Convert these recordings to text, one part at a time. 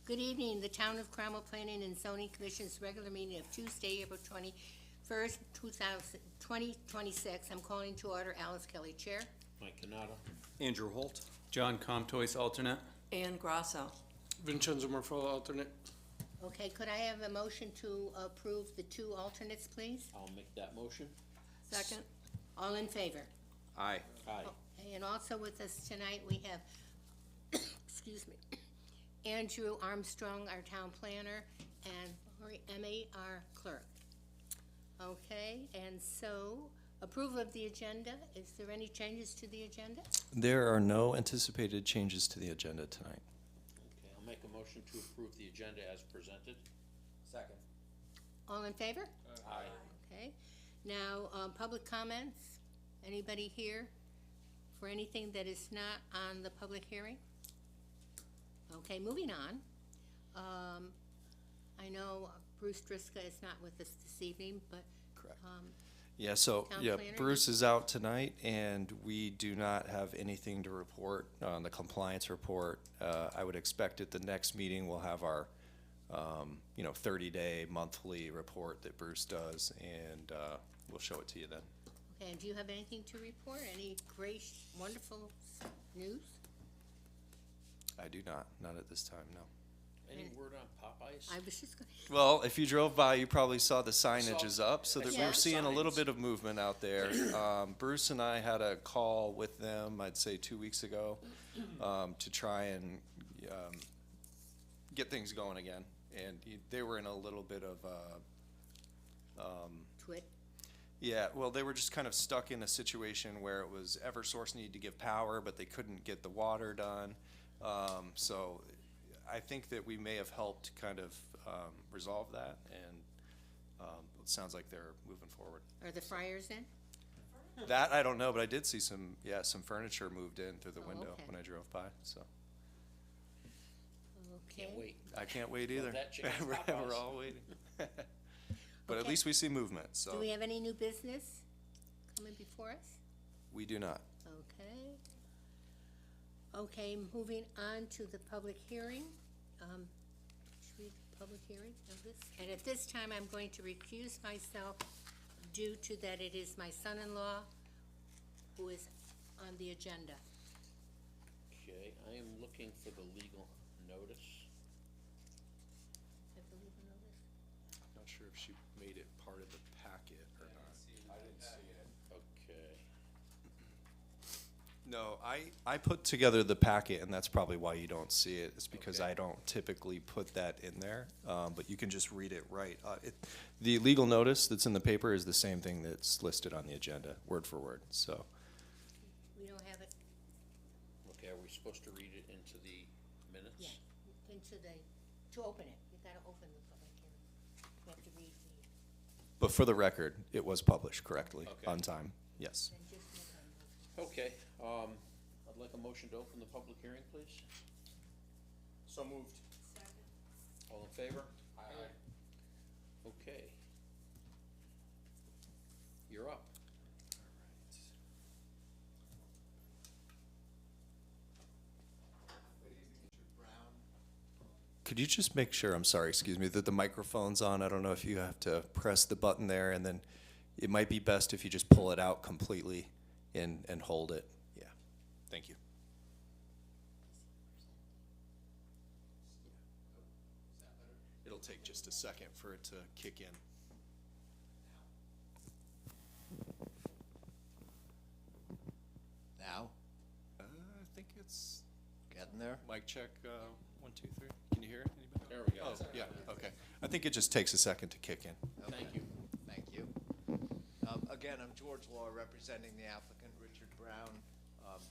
Good evening. The Town of Cromwell Planning and Zoning Commission's regular meeting of Tuesday, April 21st, 2026. I'm calling to order Alice Kelly, Chair. Mike Canada. Andrew Holt. John Comtois, alternate. Ann Grasso. Vincenzo Marfola, alternate. Okay, could I have a motion to approve the two alternates, please? I'll make that motion. Second. All in favor? Aye. Aye. Okay, and also with us tonight, we have, excuse me, Andrew Armstrong, our town planner, and Lori Emmy, our clerk. Okay, and so, approval of the agenda. Is there any changes to the agenda? There are no anticipated changes to the agenda tonight. Okay, I'll make a motion to approve the agenda as presented. Second. All in favor? Aye. Okay, now, public comments. Anybody here for anything that is not on the public hearing? Okay, moving on. I know Bruce Drisca is not with us this evening, but. Correct. Town planner? Bruce is out tonight, and we do not have anything to report on the compliance report. I would expect at the next meeting we'll have our, 30-day monthly report that Bruce does, and we'll show it to you then. Okay, and do you have anything to report? Any great, wonderful news? I do not at this time, no. Any word on Popeyes? I was just going. Well, if you drove by, you probably saw the signage is up, so that Yeah. we're seeing a little Signs. bit of movement out there. Bruce and I had a call with them, I'd say 2 weeks ago, to try and get things going again. And they were in a little bit of, Twit. yeah, well, they were just kind of stuck in a situation where it was Eversource needed to give power, but they couldn't get the water done. So I think that we may have helped kind of resolve that, and it sounds like they're moving forward. Are the fryers in? That I don't know, but I did see some furniture moved in through the Oh, window okay. when I drove by. So Okay. Can't wait. I can't wait either. that chicken's we're Popeyes. all waiting. But at Okay. least we see movement. So Do we have any new business coming before us? we do not. Okay. Okay, moving on to the public hearing. Should we read the public hearing notice? And at this time, I'm going to recuse myself due to that it is my son-in-law who is on the agenda. Okay, I am looking for the legal notice. Have the legal notice? I'm not sure if she made it part of the packet or not. I didn't see it. Okay. No, I put together the packet, and that's probably why you don't see it. It's because Okay. I don't typically put that in there, but you can just read it right. The legal notice that's in the paper is the same thing that's listed on the agenda, word for word, so. We don't have it Okay, are we supposed to read it into the minutes? yet. To open it, you gotta open the public hearing. You have to read But for the record, it was published correctly, Okay. on time, yes. then just make a motion. Okay, I'd like a motion to open the public hearing, please. So moved. All in favor? Aye. Okay. You're up. Could you just make sure, I'm sorry, excuse me, that the microphone's on? I don't know if you have to press the button there, and then it might be best if you just pull it out completely and hold it. Yeah, thank you. It'll take just a second for it to kick in. Now, I think it's getting there? mic check, 1, 2, 3. Can you hear it? Anybody? There we go. Oh, yeah, okay. I think it just takes a second to kick in. Thank you. Thank you. Again, I'm George Law, representing the applicant, Richard Brown.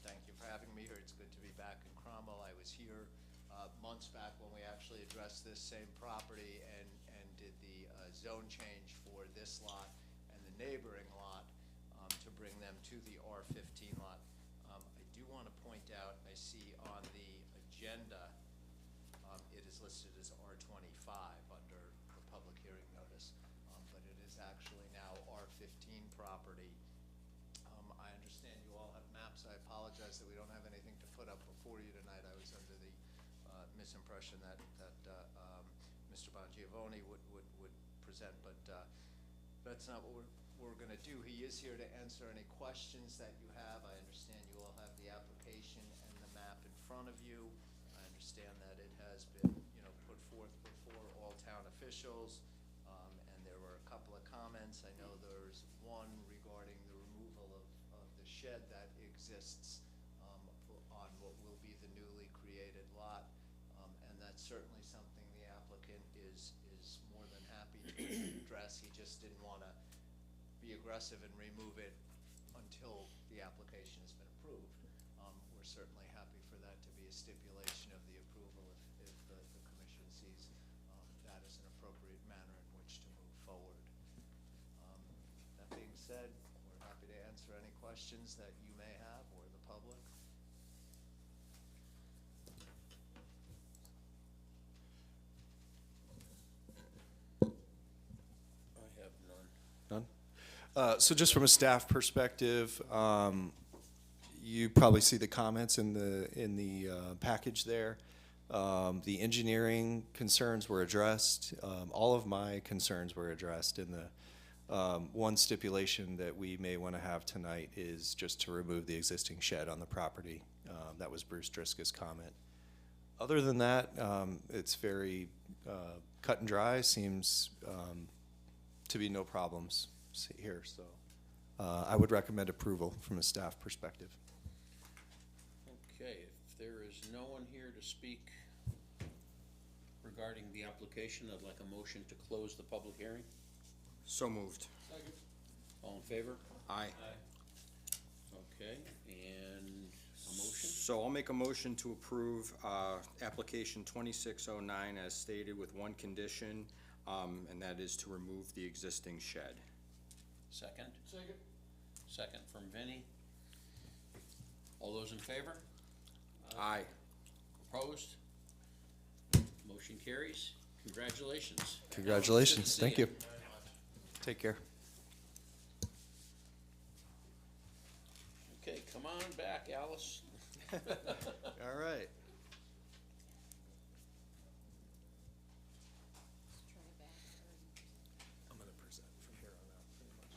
Thank you for having me here. It's good to be back in Cromwell. I was here months back when we actually addressed this same property and did the zone change for this lot and the neighboring lot to bring them to the R15 lot. I do want to point out, I see on the agenda, it is listed as R25 under the public hearing notice, but it is actually now R15 property. I understand you all have maps. I apologize that we don't have anything to put up before you tonight. I was under the misimpression that Mr. Bongiovanni would present, but that's not what we're gonna do. He is here to answer any questions that you have. I understand you all have the application and the map in front of you. I understand that it has been, put forth before all town officials, and there were a couple of comments. I know there's one regarding the removal of the shed that exists on what will be the newly created lot, and that's certainly something the applicant is more than happy to address. He just didn't want to be aggressive and remove it until the application has been approved. We're certainly happy for that to be a stipulation of the approval if the commission sees that as an appropriate manner in which to move forward. That being said, we're happy to answer any questions that you may have or the public. I have none. None? So just from a staff perspective, you probably see the comments in the package there. The engineering concerns were addressed. All of my concerns were addressed in the one stipulation that we may want to have tonight is just to remove the existing shed on the property. That was Bruce Driscoll's comment. Other than that, it's very cut and dry. Seems to be no problems here. So I would recommend approval from a staff perspective. Okay, if there is no one here to speak regarding the application, I'd like a motion to close the public hearing. So moved. All in favor? Aye. Okay, and a motion? So I'll make a motion to approve application 2609 as stated with one condition, and that is to remove the existing shed. Second? Second. Second from Vinnie. All those in favor? Aye. Opposed? Motion carries. Congratulations. Congratulations. Good to see Thank you. Take care. Okay, come on back, Alice. All right. I'm going to present from here on out pretty much.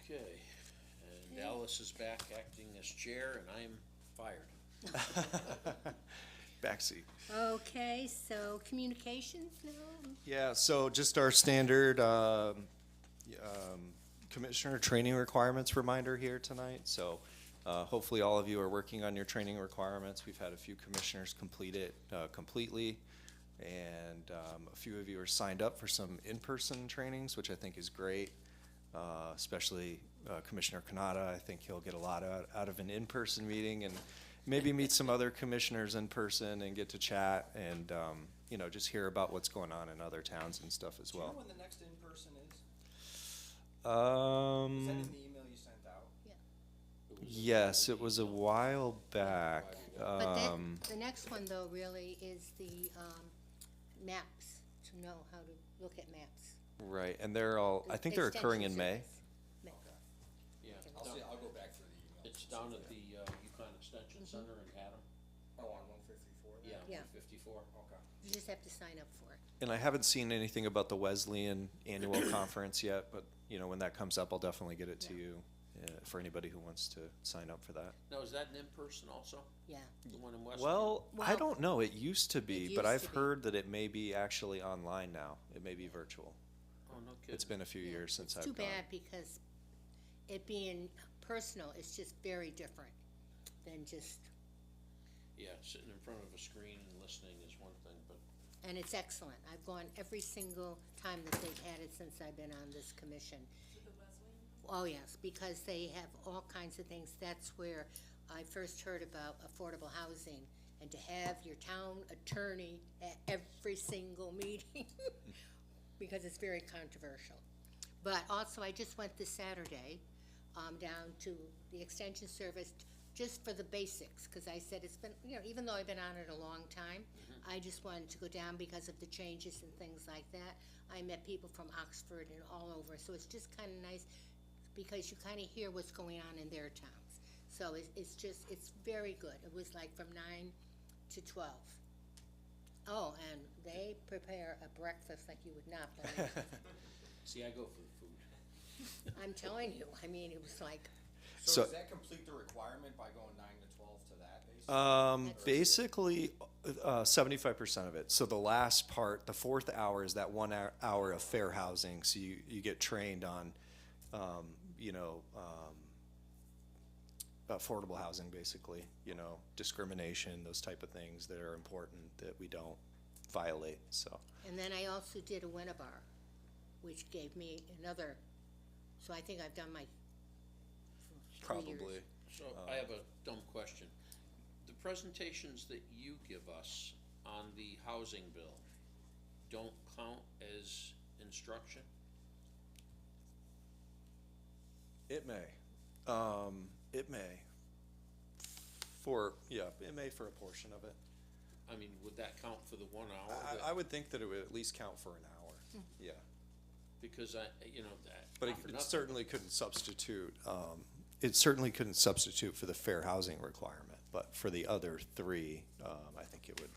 Okay, and Alice is back acting as chair, and I am fired. Backseat. Okay, so communications now? Yeah, so just our standard commissioner training requirements reminder here tonight. So hopefully all of you are working on your training requirements. We've had a few commissioners complete it completely. And a few of you are signed up for some in-person trainings, which I think is great. Especially Commissioner Kanata. I think he'll get a lot out of an in-person meeting and maybe meet some other commissioners in person and get to chat and, just hear about what's going on in other towns and stuff as Do you know well. when the next in-person is? Is Um, that in the email you sent out? yes, it was a while back. But then, the next one though really is the, maps, to know how to look at maps. Right, and they're all, I think they're occurring in May. May. Yeah, I'll go back through the email. it's down at the Yukon Extension Center in Haddam. Oh, on 154 Yeah, Yeah. 154. Okay. You just have to sign up for it. And I haven't seen anything about the Wesleyan annual conference yet, but, when that comes up, I'll definitely get it to you for anybody who wants to sign up for that. Now, is that an in-person also? Yeah. The one in West? Well, I Well, don't know. It used to be, it but used I've to be. heard that it may be actually online now. It may be virtual. Oh, no kidding. It's been a few Yeah, years since I've It's too gone. bad because it being personal, it's just very different than just, Yeah, sitting in front of a screen and listening is one thing, but and it's excellent. I've gone every single time that they've had it since I've been on this commission. Oh, yes, because they have all kinds of things. That's where I first heard about affordable housing, and to have your town attorney at every single meeting, because it's very controversial. But also, I just went this Saturday, down to the Extension Service just for the basics, because I said it's been, even though I've been on it a long time, I just wanted to go down because of the changes and things like that. I met people from Oxford and all over, so it's just kind of nice because you kind of hear what's going on in their towns. So it's very good. It was like from 9 to 12. Oh, and they prepare a breakfast like you would not believe. See, I go for the food. I'm telling you, I mean, it was like, So- does that complete the requirement by going 9 to 12 to that, basically? Basically, 75% of it. So the last part, the fourth hour, is that 1 hour of fair housing. So you get trained on, affordable housing, basically, discrimination, those type of things that are important that we don't violate, so. and then I also did a Winnabar, which gave me another, so I think I've done my 3 years. Probably. So I have a dumb question. The presentations that you give us on the housing bill don't count as instruction? It may. It may. It may for a portion of it. I mean, would that count for the 1 hour? I would think that it would at least count for an hour, yeah. Because that, But not for it nothing. certainly couldn't substitute, for the fair housing requirement, but for the other three, I think it would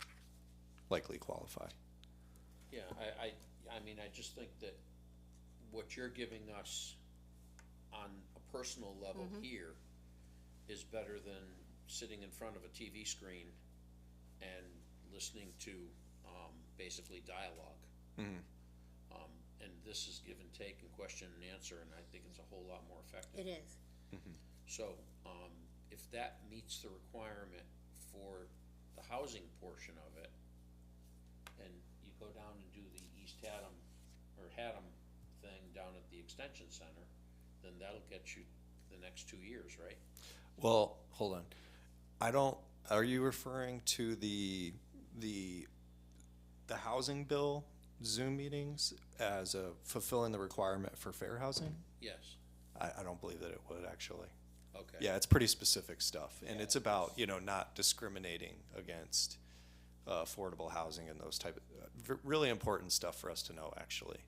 likely qualify. Yeah, I mean, I just think that what you're giving us on a personal level here is better than sitting in front of a TV screen and listening to, basically dialogue. And this is give and take and question and answer, and I think it's a whole lot more effective. It is. So, if that meets the requirement for the housing portion of it, and you go down and do the East Haddam, or Haddam thing down at the Extension Center, then that'll get you the next 2 years, right? Well, hold on. Are you referring to the housing bill Zoom meetings as fulfilling the requirement for fair housing? Yes, I don't believe that it would, actually. okay. Yeah, it's pretty specific stuff, and it's about, not discriminating against affordable housing and those type of, really important stuff for us to know, actually.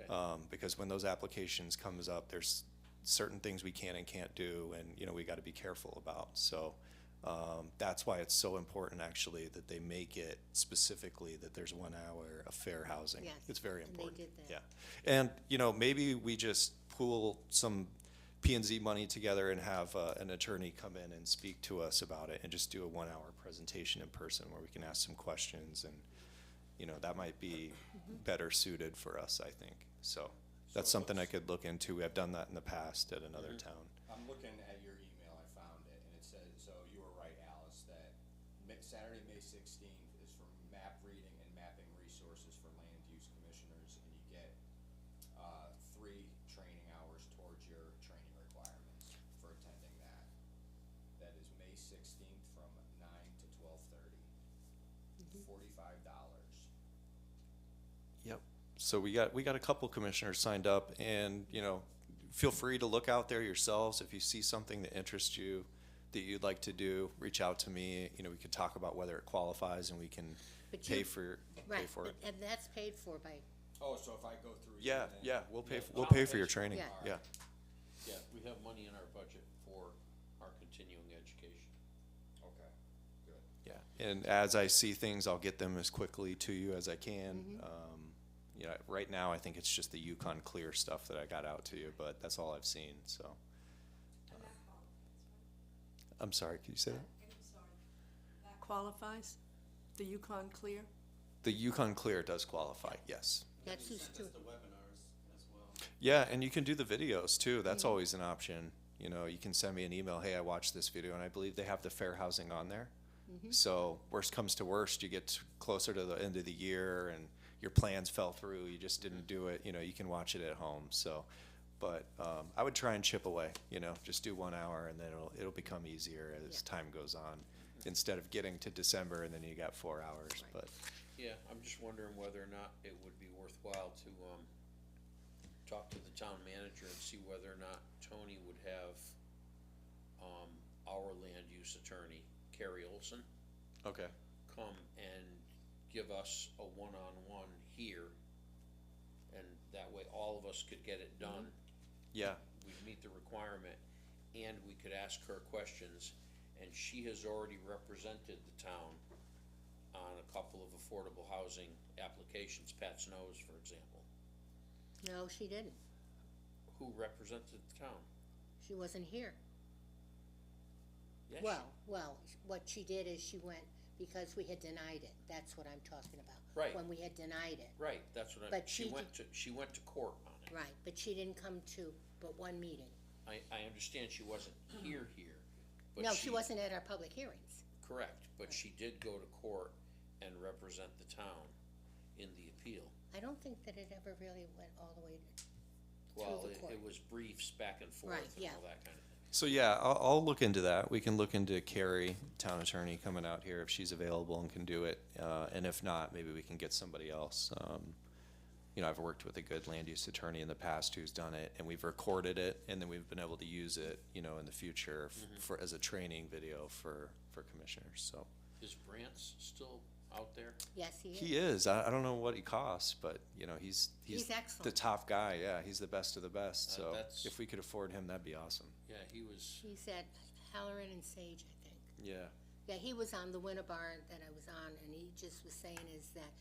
Okay. Because when those applications comes up, there's certain things we can and can't do, and, we gotta be careful about, so. That's why it's so important, actually, that they make it specifically that there's 1 hour of fair housing. Yes, It's very and they important. did that. Yeah, and, maybe we just pool some P and Z money together and have an attorney come in and speak to us about it and just do a 1 hour presentation in person where we can ask some questions, and, that might be better suited for us, I think. So that's something I could look into. I've done that in the past at another town. I'm looking at your email, I found it, and it says, so you were right, Alice, that Saturday, May 16th is for map reading and mapping resources for land use commissioners, and you get 3 training hours towards your training requirements for attending that. That is May 16th from 9 to 12:30. $45. Yep. So we got a couple commissioners signed up, and, feel free to look out there yourselves. If you see something that interests you, that you'd like to do, reach out to me. We could talk about whether it qualifies, and we can But pay you- for Right, it. and that's paid for by, Oh, so if I go through. you, Yeah, then- yeah, we'll pay for your training, Yeah. yeah. Yeah, we have money in our budget for our continuing education. Okay, good. Yeah, and as I see things, I'll get them as quickly to you as I can. Right now, I think it's just the Yukon Clear stuff that I got out to you, but that's all I've seen, so. I'm sorry, could you say that? That qualifies? The Yukon Clear? The Yukon Clear does qualify, yes. that's who's doing. Yeah, and you can do the videos too. That's always an option. You can send me an email, hey, I watched this video, and I believe they have the fair housing on there. So worst comes to worst, you get closer to the end of the year and your plans fell through, you just didn't do it, you can watch it at home, so. But I would try and chip away, just do 1 hour, and then it'll become easier as time goes on, instead of getting to December and then you got 4 hours, but. Yeah, I'm just wondering whether or not it would be worthwhile to, talk to the town manager and see whether or not Tony would have, our land use attorney, Carrie Olson, Okay. come and give us a one-on-one here, and that way all of us could get it done. Yeah, We'd meet the requirement, and we could ask her questions, and she has already represented the town on a couple of affordable housing applications, Pat Snow's, for example. No, she didn't. Who represented the town? She wasn't here. Yes, Well, what she did is she went, because we had denied it, that's what I'm talking about. Right. When we had denied it, Right, that's what But she she went to, she went to court on it. right, but she didn't come to but one meeting. I understand she wasn't here, but No, she wasn't at our public hearings. Correct, but she did go to court and represent the town in the appeal. I don't think that it ever really went all the way to, Well, the court. it was briefs back and forth Right, and yeah. all that kind of thing. so yeah, I'll look into that. We can look into Carrie, town attorney, coming out here if she's available and can do it. And if not, maybe we can get somebody else. You know, I've worked with a good land use attorney in the past who's done it, and we've recorded it, and then we've been able to use it, you know, in the future for, as a training video for commissioners, so. Is Brant's still out there? yes, he is. He is. I don't know what he costs, but, you know, he's He's the excellent. top guy. Yeah, he's the best of the best. So that's- if we could afford him, that'd be awesome. Yeah, he was, He's at Halloran and Sage, I think. Yeah. Yeah, he was on the Winnabar that I was on, and he just was saying is that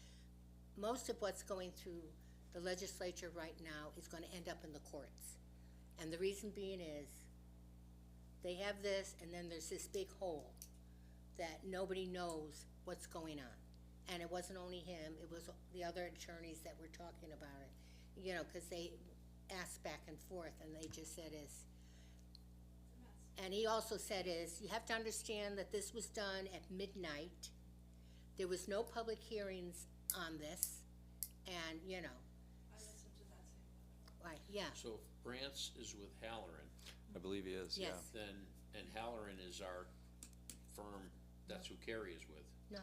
most of what's going through the legislature right now is gonna end up in the courts. And the reason being is, they have this, and then there's this big hole that nobody knows what's going on. And it wasn't only him, it was the other attorneys that were talking about it, you know, cause they asked back and forth, and they just said is, and he also said is, you have to understand that this was done at midnight. There was no public hearings on this, and, you know. I listened to that same. Right, yeah, so if Brant's is with Halloran, I believe he is. Yes. Yeah. then, and Halloran is our firm, that's who Carrie is with. no,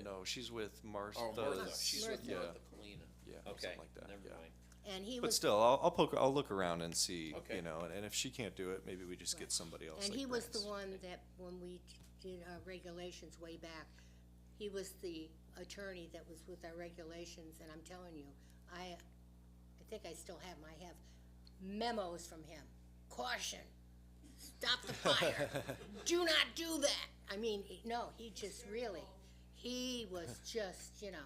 No, she's with Martha. Oh, Martha, she's with Yeah. Martha Kalina. Yeah, Okay, something like that, never yeah. mind. and he But was, still, I'll look around and see, Okay. you know, and if she can't do it, maybe we just Right. get somebody else. and like he was the Brant's. one that, when we did our regulations way back, he was the attorney that was with our regulations, and I'm telling you, I think I still have them, I have memos from him. Caution, stop the fire, do not do that. I mean, no, he just really, he was just, you know,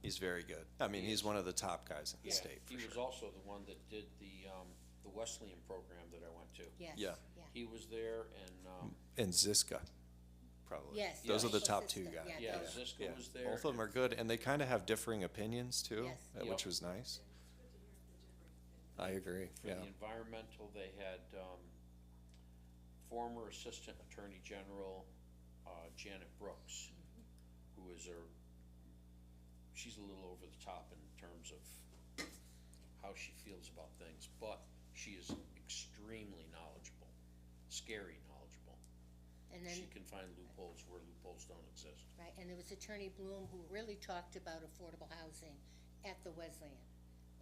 He's very good. I mean, he's one of the top guys in the Yeah, state, for he was sure. also the one that did the Wesleyan program that I went to. yes, Yeah. yeah. He was there, and, And Ziska, probably. Yes. Those are the yes, top yes, two yes, guys. yeah, those- Ziska Yeah, was there. both of them are good, and they kind of have differing opinions too, Yes. which Yep. was nice. I agree, For yeah. the environmental, they had, former Assistant Attorney General, Janet Brooks, who is she's a little over the top in terms of how she feels about things, but she is extremely knowledgeable, scary knowledgeable. And then, She can find loopholes where loopholes don't exist. right, and there was Attorney Bloom who really talked about affordable housing at the Wesleyan.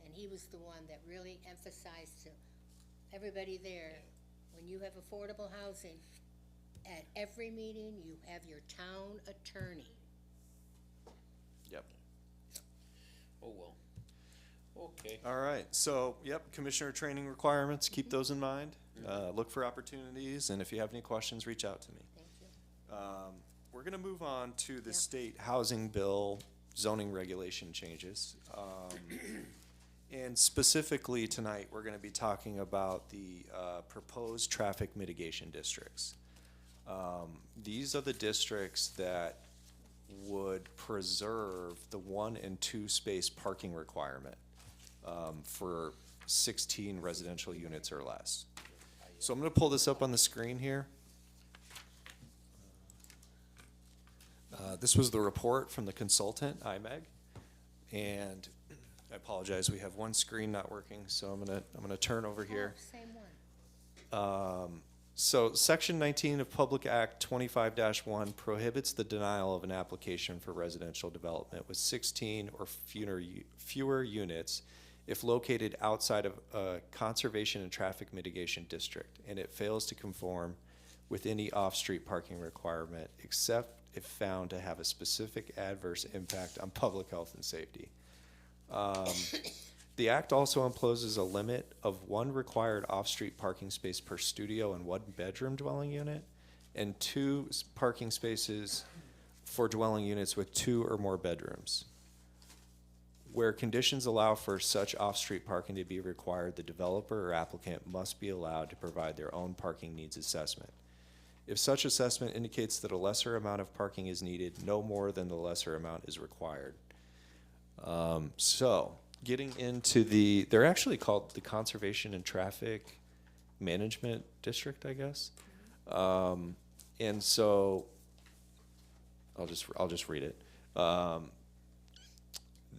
And he was the one that really emphasized to everybody there, when you have affordable housing, at every meeting, you have your town attorney. Yep. Oh, well. Okay. All right, so, yep, commissioner training requirements, keep those in mind. Look for opportunities, and if you have any questions, reach out to me. Thank you. We're gonna move on to the Yeah. state housing bill zoning regulation changes. And specifically tonight, we're gonna be talking about the proposed traffic mitigation districts. These are the districts that would preserve the 1 and 2 space parking requirement for 16 residential units or less. So I'm gonna pull this up on the screen here. This was the report from the consultant, IMEG, and I apologize, we have one screen not working, so I'm gonna turn over here. Oh, same one. So Section 19 of Public Act 25-1 prohibits the denial of an application for residential development with 16 or fewer units if located outside of a conservation and traffic mitigation district, and it fails to conform with any off-street parking requirement, except if found to have a specific adverse impact on public health and safety. The act also imposes a limit of one required off-street parking space per studio and one bedroom dwelling unit, and two parking spaces for dwelling units with 2 or more bedrooms. Where conditions allow for such off-street parking to be required, the developer or applicant must be allowed to provide their own parking needs assessment. If such assessment indicates that a lesser amount of parking is needed, no more than the lesser amount is required. So, getting into they're actually called the Conservation and Traffic Management District, I guess. And so, I'll just read it.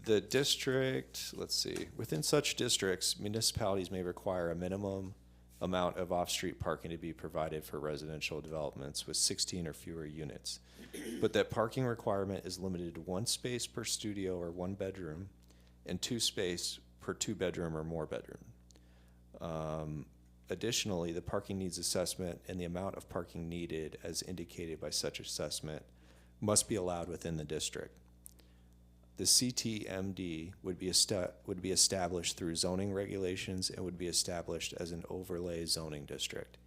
The district, let's see, within such districts, municipalities may require a minimum amount of off-street parking to be provided for residential developments with 16 or fewer units, but that parking requirement is limited to 1 space per studio or 1 bedroom and 2 space per 2 bedroom or more bedroom. Additionally, the parking needs assessment and the amount of parking needed as indicated by such assessment must be allowed within the district. The CTMD would be established through zoning regulations and would be established as an overlay zoning district.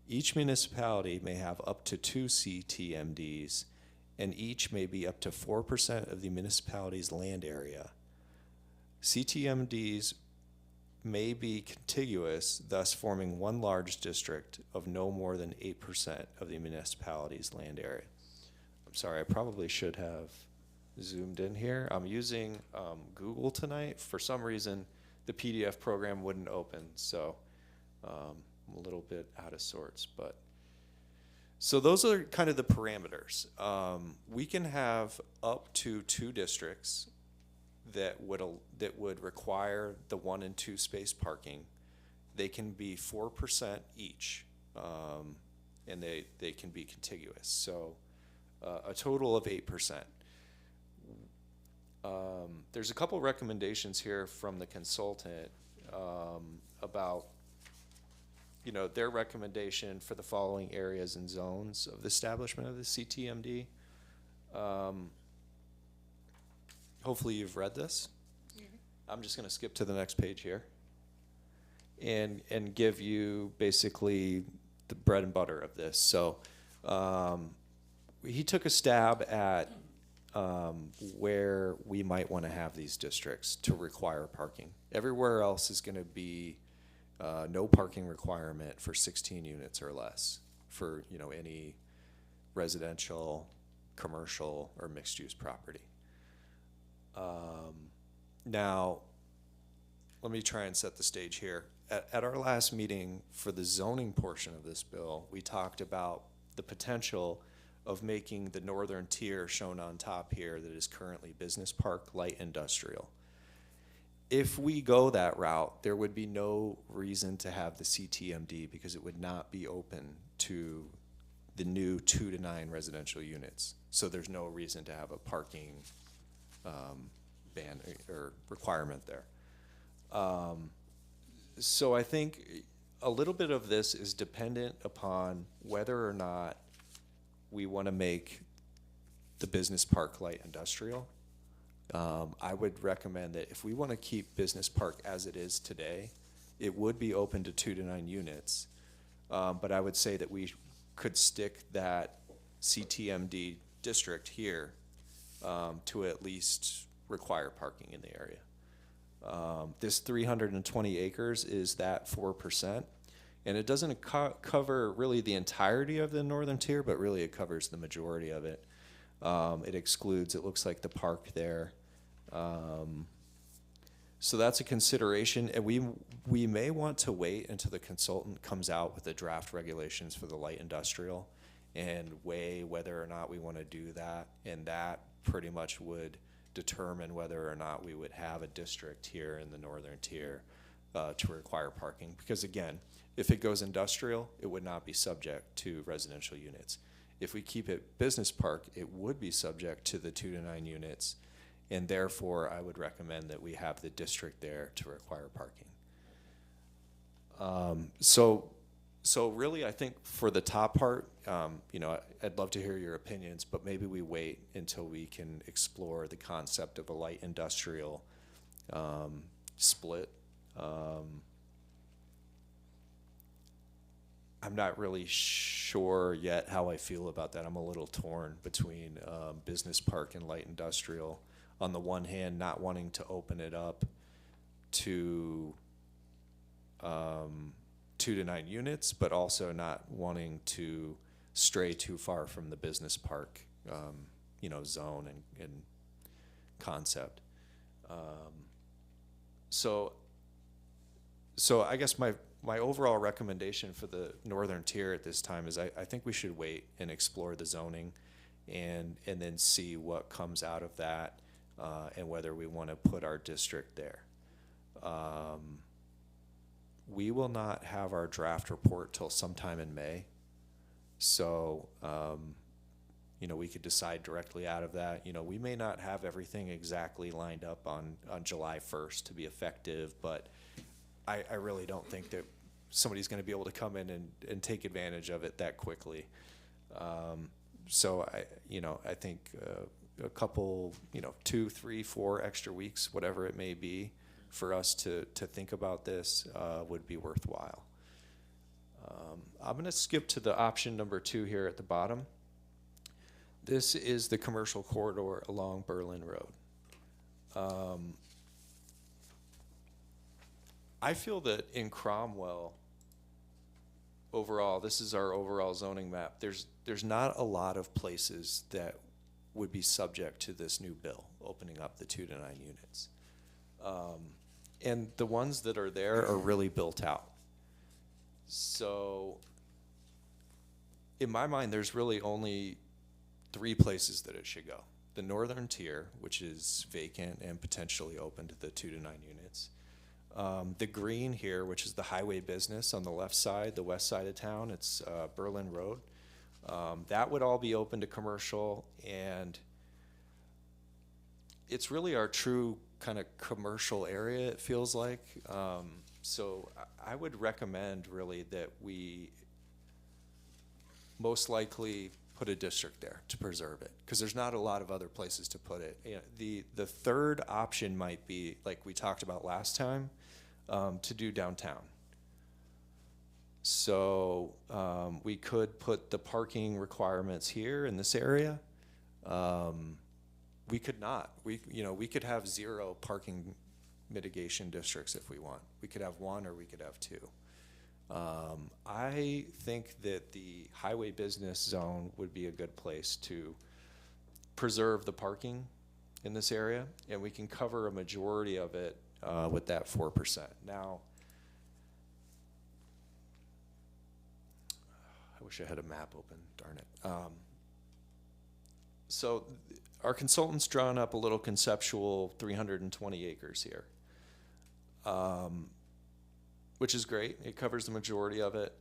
Each municipality may have up to 2 CTMDs, and each may be up to 4% of the municipality's land area. CTMDs may be contiguous, thus forming one large district of no more than 8% of the municipality's land area. I'm sorry, I probably should have zoomed in here. I'm using Google tonight. For some reason, the PDF program wouldn't open, so I'm a little bit out of sorts. But so those are kind of the parameters. We can have up to 2 districts that would require the 1 and 2 space parking. They can be 4% each, and they can be contiguous. So a total of 8%. There's a couple recommendations here from the consultant about, their recommendation for the following areas and zones of the establishment of the CTMD. Hopefully you've read this. I'm just going to skip to the next page here and give you basically the bread and butter of this. So he took a stab at where we might want to have these districts to require parking. Everywhere else is going to be no parking requirement for 16 units or less for any residential, commercial, or mixed-use property. Now, let me try and set the stage here. At our last meeting for the zoning portion of this bill, we talked about the potential of making the northern tier shown on top here that is currently business park light industrial. If we go that route, there would be no reason to have the CTMD because it would not be open to the new 2 to 9 residential units. So there's no reason to have a parking ban or requirement there. So I think a little bit of this is dependent upon whether or not we want to make the business park light industrial. I would recommend that if we want to keep business park as it is today, it would be open to 2 to 9 units. But I would say that we could stick that CTMD district here to at least require parking in the area. This 320 acres is that 4%. And it doesn't cover really the entirety of the northern tier, but really it covers the majority of it. It excludes, it looks like, the park there. So that's a consideration. And we may want to wait until the consultant comes out with the draft regulations for the light industrial and weigh whether or not we want to do that. And that pretty much would determine whether or not we would have a district here in the northern tier to require parking. Because again, if it goes industrial, it would not be subject to residential units. If we keep it business park, it would be subject to the 2 to 9 units, and therefore I would recommend that we have the district there to require parking. So So really, I think for the top part, you know, I'd love to hear your opinions, but maybe we wait until we can explore the concept of a light industrial split. I'm not really sure yet how I feel about that. I'm a little torn between business park and light industrial. On the one hand, not wanting to open it up to 2 to 9 units, but also not wanting to stray too far from the business park, you know, zone and concept. So I guess my overall recommendation for the northern tier at this time is I think we should wait and explore the zoning and then see what comes out of that, and whether we want to put our district there. We will not have our draft report till sometime in May. So, you know, we could decide directly out of that. You know, we may not have everything exactly lined up on July 1st to be effective, but I really don't think that somebody's going to be able to come in and take advantage of it that quickly. So I think a couple, 2, 3, 4 extra weeks, whatever it may be, for us to think about this would be worthwhile. I'm going to skip to the option number 2 here at the bottom. This is the commercial corridor along Berlin Road. I feel that in Cromwell, overall, this is our overall zoning map. There's not a lot of places that would be subject to this new bill, opening up the 2 to 9 units. And the ones that are there are really built out. So in my mind, there's really only 3 places that it should go. The northern tier, which is vacant and potentially open to the 2 to 9 units. The green here, which is the highway business on the left side, the west side of town, it's Berlin Road. That would all be open to commercial, and it's really our true kind of commercial area, it feels like. So I would recommend really that we most likely put a district there to preserve it, because there's not a lot of other places to put it. You know, the third option might be, like we talked about last time, to do downtown. So we could put the parking requirements here in this area. We could not. We could have 0 parking mitigation districts if we want. We could have 1 or we could have 2. I think that the highway business zone would be a good place to preserve the parking in this area, and we can cover a majority of it with that 4%. Now, I wish I had a map open, darn it. So our consultant's drawn up a little conceptual 320 acres here, which is great. It covers the majority of it.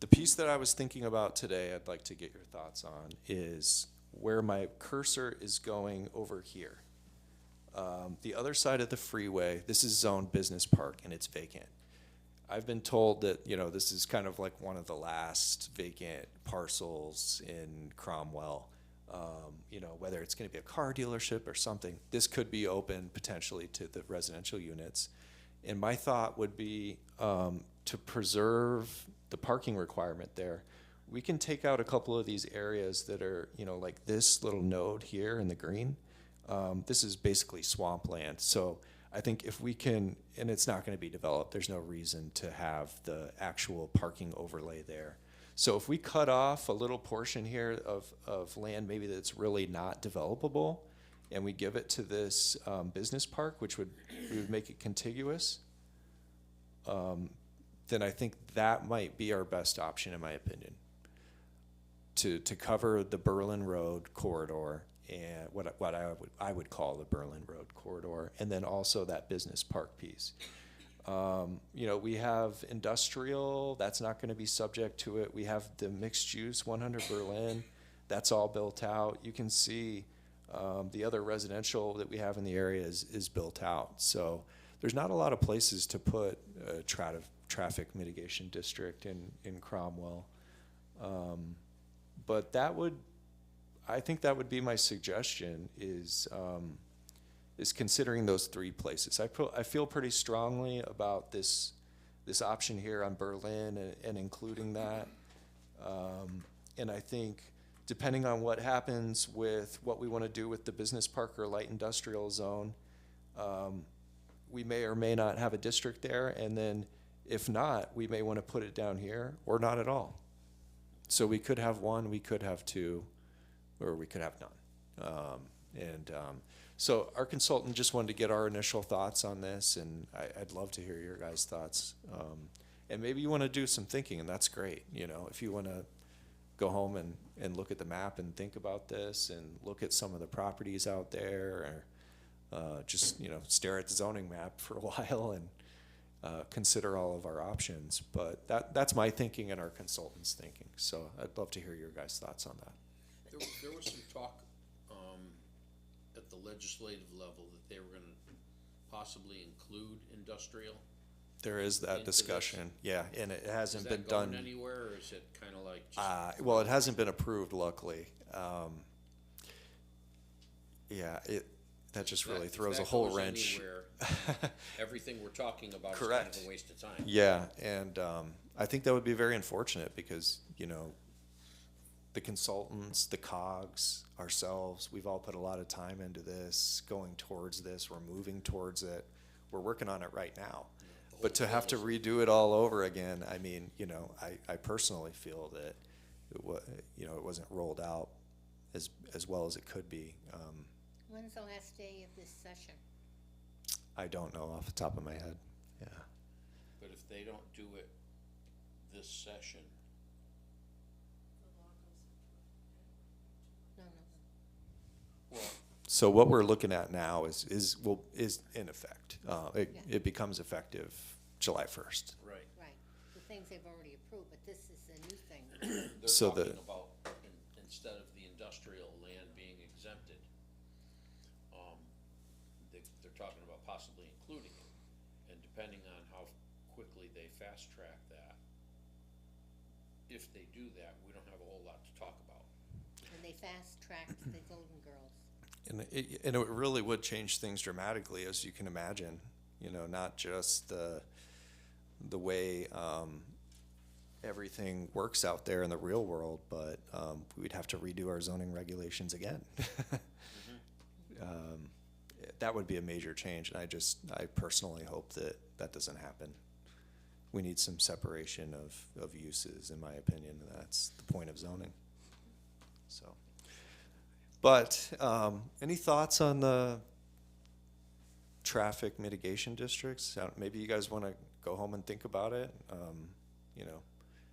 The piece that I was thinking about today, I'd like to get your thoughts on, is where my cursor is going over here. The other side of the freeway, this is zoned business park and it's vacant. I've been told that, this is kind of like one of the last vacant parcels in Cromwell. Whether it's going to be a car dealership or something, this could be open potentially to the residential units. And my thought would be to preserve the parking requirement there. We can take out a couple of these areas that are, like this little node here in the green. This is basically swampland. So I think if we can, and it's not going to be developed, there's no reason to have the actual parking overlay there. So if we cut off a little portion here of land maybe that's really not developable, and we give it to this business park, we would make it contiguous, then I think that might be our best option, in my opinion, to cover the Berlin Road corridor and what I would call the Berlin Road corridor, and then also that business park piece. We have industrial, that's not going to be subject to it. We have the mixed use 100 Berlin, that's all built out. You can see the other residential that we have in the area is built out. So there's not a lot of places to put traffic mitigation district in Cromwell. But that would, I think that would be my suggestion is considering those three places. I feel pretty strongly about this option here on Berlin and including that. And I think depending on what happens with what we want to do with the business park or light industrial zone, we may or may not have a district there. And then if not, we may want to put it down here or not at all. So we could have one, we could have two, or we could have none. So our consultant just wanted to get our initial thoughts on this, and I'd love to hear your guys' thoughts. And maybe you want to do some thinking, and that's great. You know, if you want to go home and look at the map and think about this and look at some of the properties out there, or just, you know, stare at the zoning map for a while and consider all of our options. But that's my thinking and our consultant's thinking. So I'd love to hear your guys' thoughts on that. There was some talk at the legislative level that they were going to possibly include industrial. There is that Into this. discussion, yeah, and it Is hasn't been that going done. anywhere, or is it kind of like just? Well, it hasn't been approved, luckily. That just really throws a whole wrench. Everything we're talking about is kind Correct. of a waste of time. Yeah, and I think that would be very unfortunate because, you know, the consultants, the COGs, ourselves, we've all put a lot of time into this, going towards this, we're moving towards it, we're working on it right now. But to have to redo it all over again, I mean, you know, I personally feel that it wasn't rolled out as well as it could be. When's the last day of this session? I don't know off the top of my head. Yeah. But if they don't do it this session, No. well, So what we're looking at now is in effect. It becomes effective July 1st. right. Right. The things they've already approved, but this is a new thing. They're So talking about, instead of the industrial land being exempted, they're talking about possibly including it. And depending on how quickly they fast track that, if they do that, we don't have a whole lot to talk about. And they fast-tracked the Golden Girls. And it really would change things dramatically, as you can imagine. You know, not just the way everything works out there in the real world, but we'd have to redo our zoning regulations again. That would be a major change, and I personally hope that doesn't happen. We need some separation of uses, in my opinion, and that's the point of zoning. So, but any thoughts on the traffic mitigation districts? Maybe you guys want to go home and think about it. You know,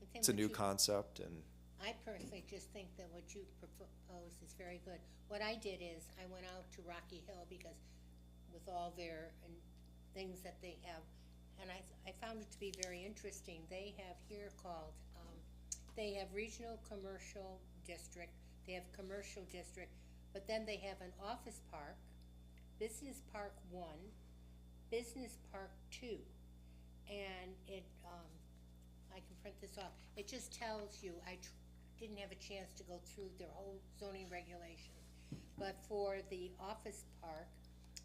I think it's a what new you- concept, and I personally just think that what you propose is very good. What I did is, I went out to Rocky Hill because with all their things that they have, and I found it to be very interesting. They have here called, they have regional commercial district, they have commercial district, but then they have an office park, business park 1, business park 2, and it, I can print this off. It just tells you, didn't have a chance to go through their whole zoning regulations, but for the office park,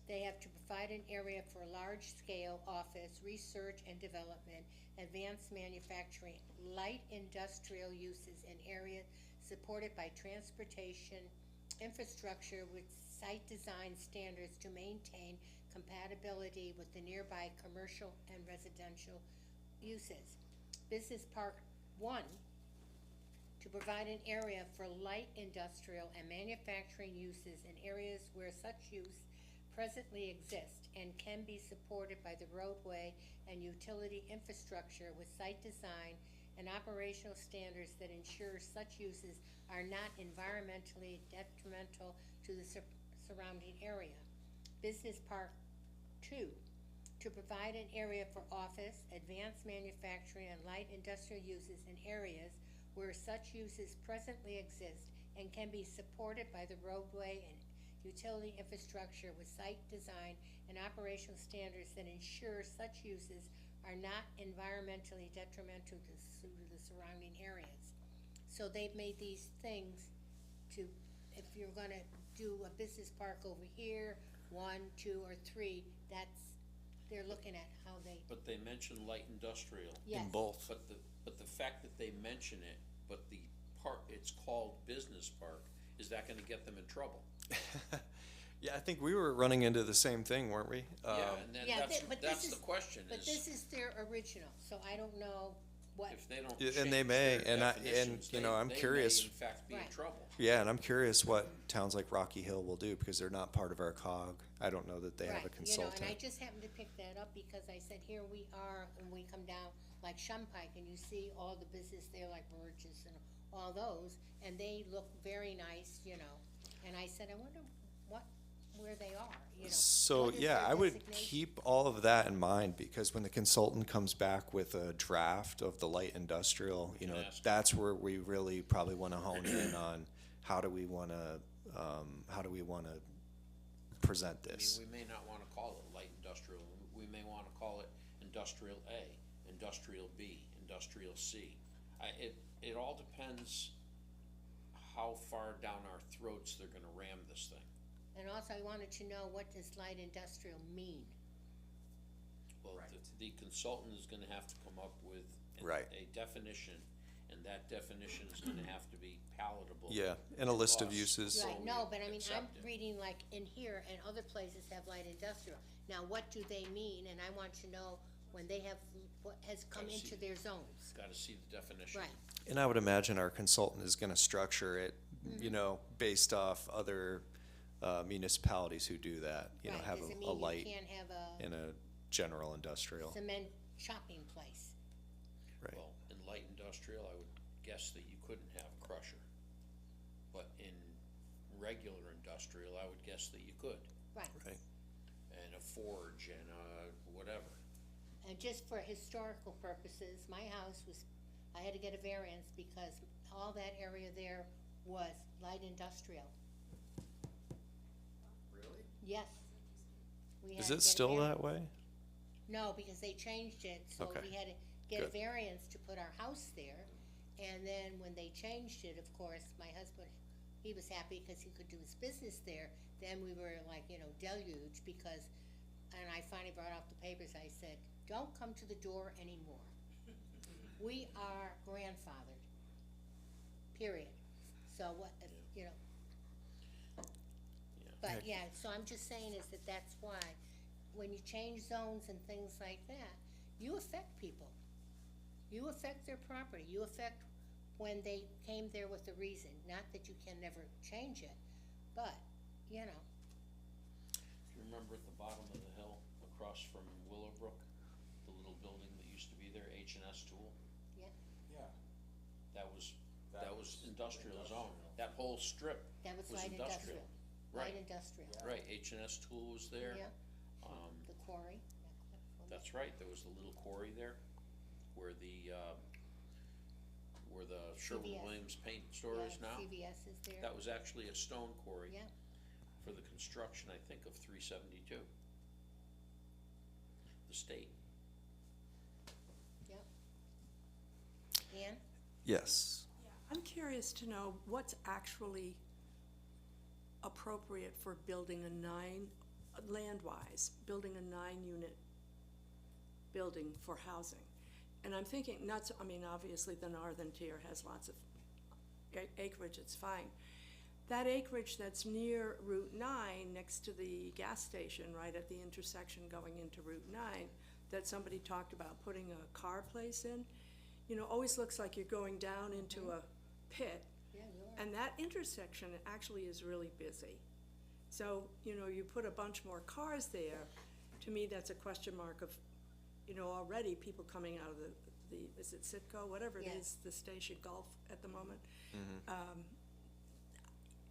they have to provide an area for large-scale office, research and development, advanced manufacturing, light industrial uses in areas supported by transportation infrastructure with site design standards to maintain compatibility with the nearby commercial and residential uses. Business Park 1, to provide an area for light industrial and manufacturing uses in areas where such use presently exist and can be supported by the roadway and utility infrastructure with site design and operational standards that ensure such uses are not environmentally detrimental to the surrounding area. Business Park 2, to provide an area for office, advanced manufacturing, and light industrial uses in areas where such uses presently exist and can be supported by the roadway and utility infrastructure with site design and operational standards that ensure such uses are not environmentally detrimental to the surrounding areas. So they've made these things to, if you're gonna do a business park over here, 1, 2, or 3, they're looking at how they, But they mention light industrial. yes. In both. But the fact that they mention it, but the park, it's called business park, is that gonna get them in trouble? Yeah, I think we were running into the same thing, weren't we? Yeah, and then Yeah, that's this is- the question But is, this is their original, so I don't know what, if they don't Yeah, change and they may, their and definitions, you know, they I'm may curious. in fact be in Right. trouble. Yeah, and I'm curious what towns like Rocky Hill will do, because they're not part of our cog. I don't know that they have a right, consultant. and I just happened to pick that up because I said, here we are, and we come down like Shumpike, and you see all the business there, like Burgess and all those, and they look very nice, and I said, I wonder where they are, So, What is yeah, their I would designation? keep all of that in mind, because when the consultant comes back with a draft of the light industrial, can ask. that's where we really probably wanna hone in on how do we wanna present I this. mean, we may not wanna call it light industrial, we may wanna call it industrial A, industrial B, industrial C. It all depends how far down our throats they're gonna ram this thing. And also, I wanted to know, what does light industrial mean? Well, the consultant is gonna have to come up with Right. a definition, and that definition is gonna have to be palatable. Yeah, and a list of us. uses. So Right, we no, but I mean, I'm accept it. reading like in here, and other places have light industrial. Now, what do they mean? And I want to know when they have, what has come Gotta see. into their zones. Gotta see the definition. Right, And I would imagine our consultant is gonna structure it, based off other municipalities who do that, right, have does it a mean you light can't have a in a general industrial, cement shopping place? right? Well, in light industrial, I would guess that you couldn't have a crusher. But in regular industrial, I would guess that you could, Right, Right. and a forge and whatever. and just for historical purposes, my house was, I had to get a variance because all that area there was light industrial. Really? Yes. We had Is to it get a still variance. that way? No, because they changed it, so Okay. we had to get a Good. variance to put our house there. And then when they changed it, of course, my husband, he was happy because he could do his business there. Then we were like, deluged because, and I finally brought out the papers, I said, don't come to the door anymore. We are grandfathered, period. So what, Yeah. But yeah, so I'm just saying is that's why, when you change zones and things like that, you affect people. You affect their property, you affect when they came there with a reason, not that you can never change it, but, Do you remember at the bottom of the hill across from Willowbrook, the little building that used to be there, H&S Tool? Yeah. That was That was industrial zone. industrial. That whole strip that was was light industrial. industrial. Right. Light industrial, Right, H&S Tool was there. yeah, Um, the quarry. that's right, there was the little quarry there, where the Sherwin-Williams paint store is now. CVS is there, That was actually a stone quarry yeah, for the construction, I think, of 372. The state. yeah. Ann? Yes. I'm curious to know what's actually appropriate for building land-wise, building a 9-unit building for housing. And I'm thinking, obviously the northern tier has lots of acreage, it's fine. That acreage that's near Route 9, next to the gas station, right at the intersection going into Route 9, that somebody talked about putting a car place in, always looks like you're going down into a pit. Yeah, you are. And that intersection actually is really busy. So, you put a bunch more cars there, to me, that's a question mark of, already people coming out of the is it Citgo, whatever it Yeah. is, the station Gulf at the moment.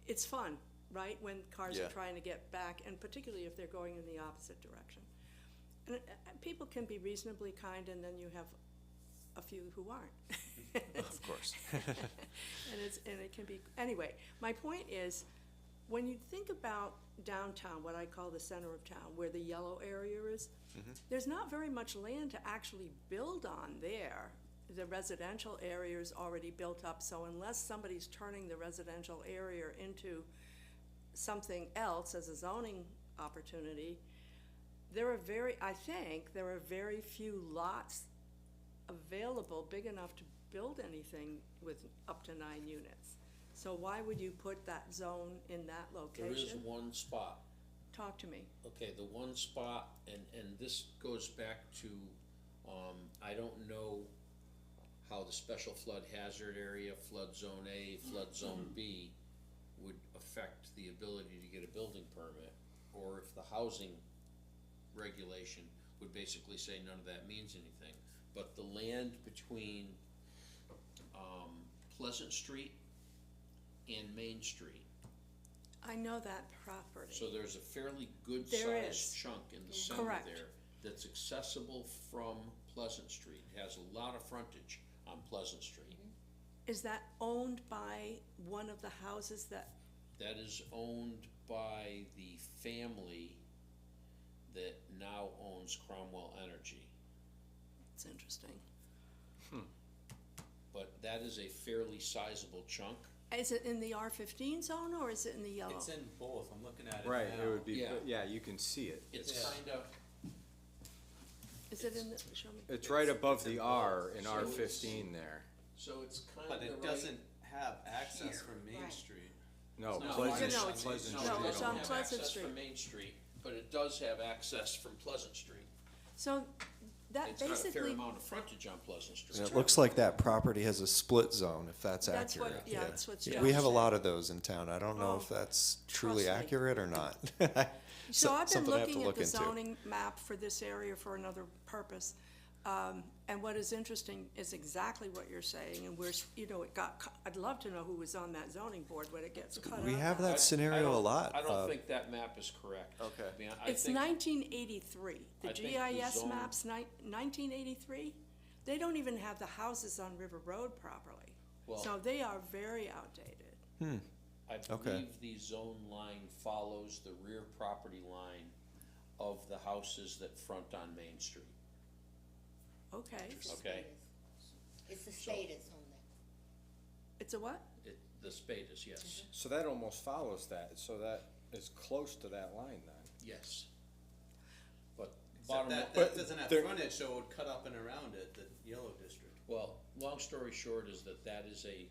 It's fun, right, when cars Yeah. are trying to get back, and particularly if they're going in the opposite direction. And people can be reasonably kind, and then you have a few who aren't. Of course. And it can be, anyway, my point is, when you think about downtown, what I call the center of town, where the yellow area is, there's not very much land to actually build on there. The residential area is already built up, so unless somebody's turning the residential area into something else as a zoning opportunity, I think there are very few lots available big enough to build anything with up to 9 units. So why would you put that zone in that There is location? one spot. Talk to me. Okay, the one spot, and this goes back to, I don't know how the special flood hazard area, flood zone A, flood zone B would affect the ability to get a building permit, or if the housing regulation would basically say none of that means anything. But the land between, Pleasant Street and Main Street, I know that property. so there's a fairly good There sized is. chunk in the center Correct. there that's accessible from Pleasant Street. It has a lot of frontage on Pleasant Street. Is that owned by one of the houses that, That is owned by the family that now owns Cromwell Energy. it's interesting. But that is a fairly sizable chunk. Is it in the R15 zone or is it in the yellow? It's in both, I'm looking at it Right, now. it would be, Yeah. yeah, you can see it. It's Yeah. kinda, Is it in the, show me. It's right above it's in the R both. in So R15 there. so it's kinda But it right- doesn't have access here. from Main Right. Street. No, No, Pleasant, no, it's- Pleasant No, Street. it No, it's doesn't on have Pleasant access Street. from Main Street, but it does have access from Pleasant Street. So that It's got a fair basically, amount of frontage on Pleasant Street. And it looks like that property has a split zone, if that's That's what- accurate. yeah, that's what Yeah, Joe we have a said. lot of those in town. I don't know Oh, if that's truly trust me. accurate or not. so I've been something I have to looking at look the into. zoning map for this area for another purpose. And what is interesting is exactly what you're saying, and I'd love to know who was on that zoning board when it gets cut out. We have I- that scenario a I don't- lot. I don't think that map is correct. Okay. I mean, I It's think, 1983. The I think the GIS zone- maps, 1983, they don't even have the houses on River Road properly. Well- So they are very outdated. I Okay. believe the zone line follows the rear property line of the houses that front on Main Street. Okay. Okay. It's the status on that. It's a what? The Spadis, yes, So that almost follows that, so that is close to that line then. yes. But Except bottom, that But doesn't have there- frontage, so it would cut up and around it, the yellow district. well, long story short is that is a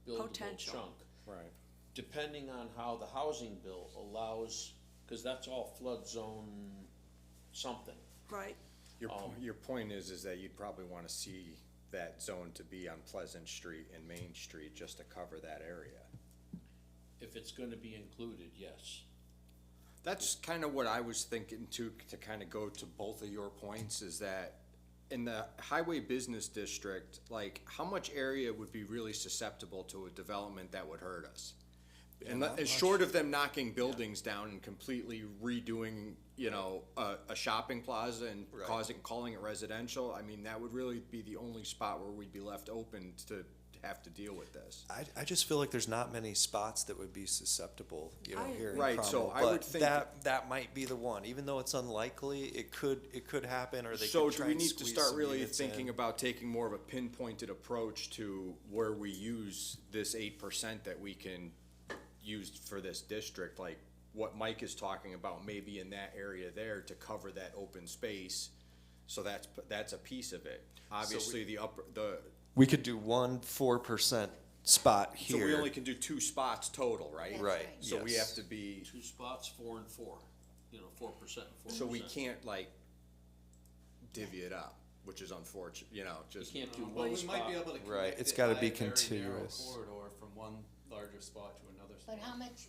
buildable Potential. chunk. Right. Depending on how the housing bill allows, cause that's all flood zone something. Right. Your point is that you'd probably wanna see that zone to be on Pleasant Street and Main Street just to cover that area. If it's gonna be included, yes. That's kind of what I was thinking too, to kind of go to both of your points, is that in the highway business district, like, how much area would be really susceptible to a development that would hurt us? And as short of them knocking buildings down and completely redoing, a shopping plaza and Right. calling it residential, I mean, that would really be the only spot where we'd be left open to have to deal with this. I just feel like there's not many spots that would be susceptible, I here in agree. Right, so Cromwell, I would but think that might be the one, even though it's unlikely, it could happen, or they So could do try we and need to squeeze start some really units thinking in. about taking more of a pinpointed approach to where we use this 8% that we can use for this district? Like what Mike is talking about, maybe in that area there to cover that open space. So that's a piece of it. Obviously, We could do 4% spot so we here. only can do 2 spots total, right? That's Right, right. So we yes. have to be, 2 spots, 4 and 4, 4% and 4%. so we can't like divvy it up, which is unfortunate, You just. can't do Well, one we might be spot. able to Right, connect it's it gotta by be a very narrow continuous. corridor from one larger spot to another spot. But how much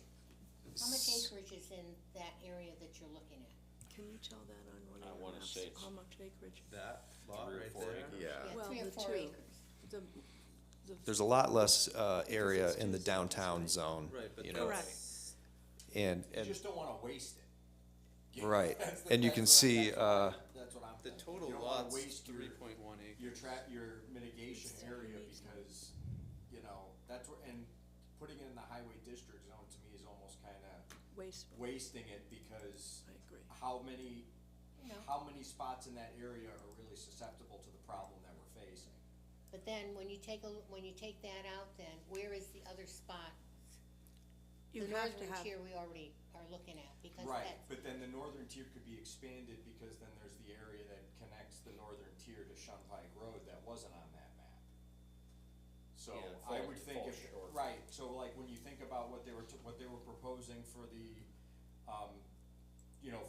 acreage is in that area that you're looking at? Can you tell that on one I of your wanna maps? say it's- How much acreage? That lot 3 or right 4 there. acres. Yeah. Yeah, Well, 3 or the 4 two. acres. The, There's a lot less area it's in the two zones, downtown right? zone, Right, but you know, correct. and You just don't wanna waste it. Right, That's and you can see, that's what I'm The thinking. total You don't wanna lot's waste your- 3.1 acres. your mitigation area, because, that's where, and putting it in the highway district zone to me is almost kinda wasting it because I agree. how many, No. how many spots in that area are really susceptible to the problem that we're facing? But then, when you take that out, then where is the other spot? You The have to northern have, tier we already are looking at, because Right, that's, but then the northern tier could be expanded because then there's the area that connects the northern tier to Shunpike Road that wasn't on that map. So Yeah, it I falls- would think falls if, short. right, so like when you think about what they were proposing for the,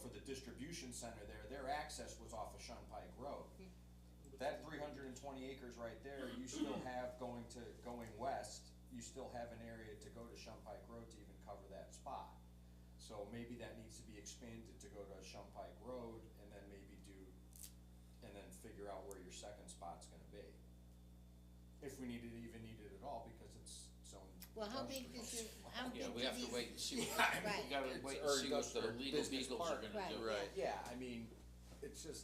for the distribution center there, their access was off of Shunpike Road. That 320 acres right there, you still have going west, you still have an area to go to Shunpike Road to even cover that spot. So maybe that needs to be expanded to go to Shunpike Road and then and then figure out where your second spot's gonna be. If we even need it at all, because it's zoned. well, how big industrial. does how big Yeah, do we have to these- wait and see, Right. we gotta It's- wait or and see what the industrial legal business beagles are park. gonna Right. do. Right, yeah, I mean, it's just,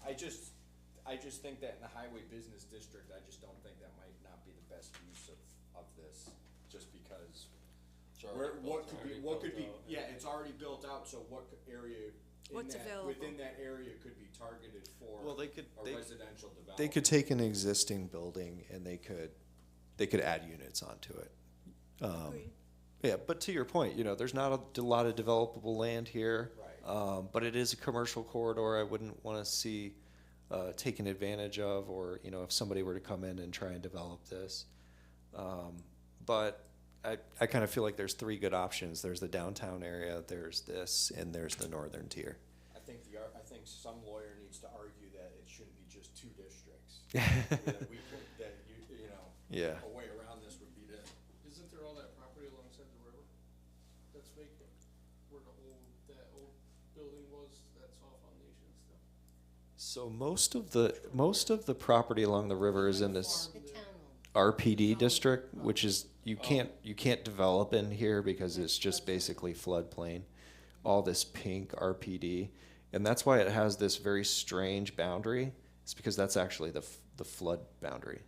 I just think that in the highway business district, I just don't think that might not be the best use of this, just because It's already built, what could be, yeah, it's already built out, so what area What's available? within that area could be targeted for Well, a residential development? They could take an existing building and they could add units onto it. agreed. Yeah, but to your point, there's not a lot of developable land here. Right. But it is a commercial corridor I wouldn't wanna see, taken advantage of, or, if somebody were to come in and try and develop this. But I kinda feel like there's three good options. There's the downtown area, there's this, and there's the northern tier. I think some lawyer needs to argue that it shouldn't be just two districts. Yeah. A way around this would be to, Isn't there all that property alongside the river that's vacant, where that old building was, that's all foundation still? So most of the property along the river is in this the town RPD district, which is, you can't develop in here because it's just basically floodplain. All this pink RPD, and that's why it has this very strange boundary. It's because that's actually the flood boundary.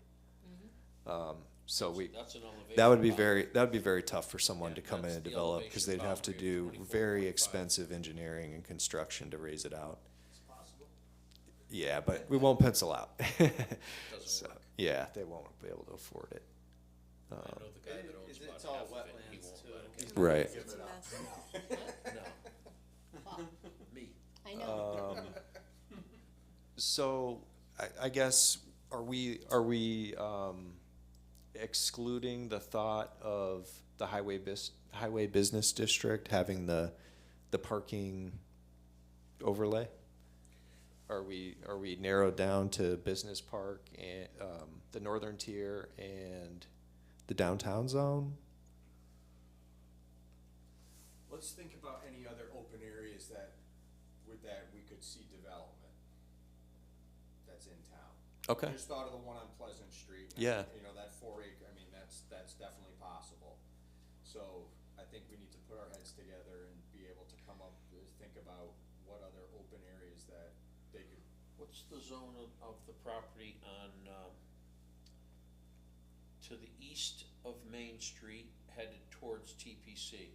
So That's an elevation. that would be problem. very tough for someone Yeah, to come in that's and the develop, because they'd elevation have to boundary of do 24.5. very expensive engineering and construction to raise it out. It's possible. Yeah, but we won't pencil out. Doesn't work. Yeah, they won't be able to afford it. I know the guy that owns It's about all half of it, he wetlands, won't too. let him. Right. It's a mess. No, me. I know, So I guess, are we excluding the thought of the highway business district having the parking overlay? Are we narrowed down to business park and the northern tier and the downtown zone? let's think about any other open areas that we could see development that's in town. Okay. Just thought of the one on Pleasant Street. Yeah. That 4 acre, I mean, that's definitely possible. So I think we need to put our heads together and be able to come up, think about what other open areas that they could. What's the zone of the property on, to the east of Main Street, headed towards TPC?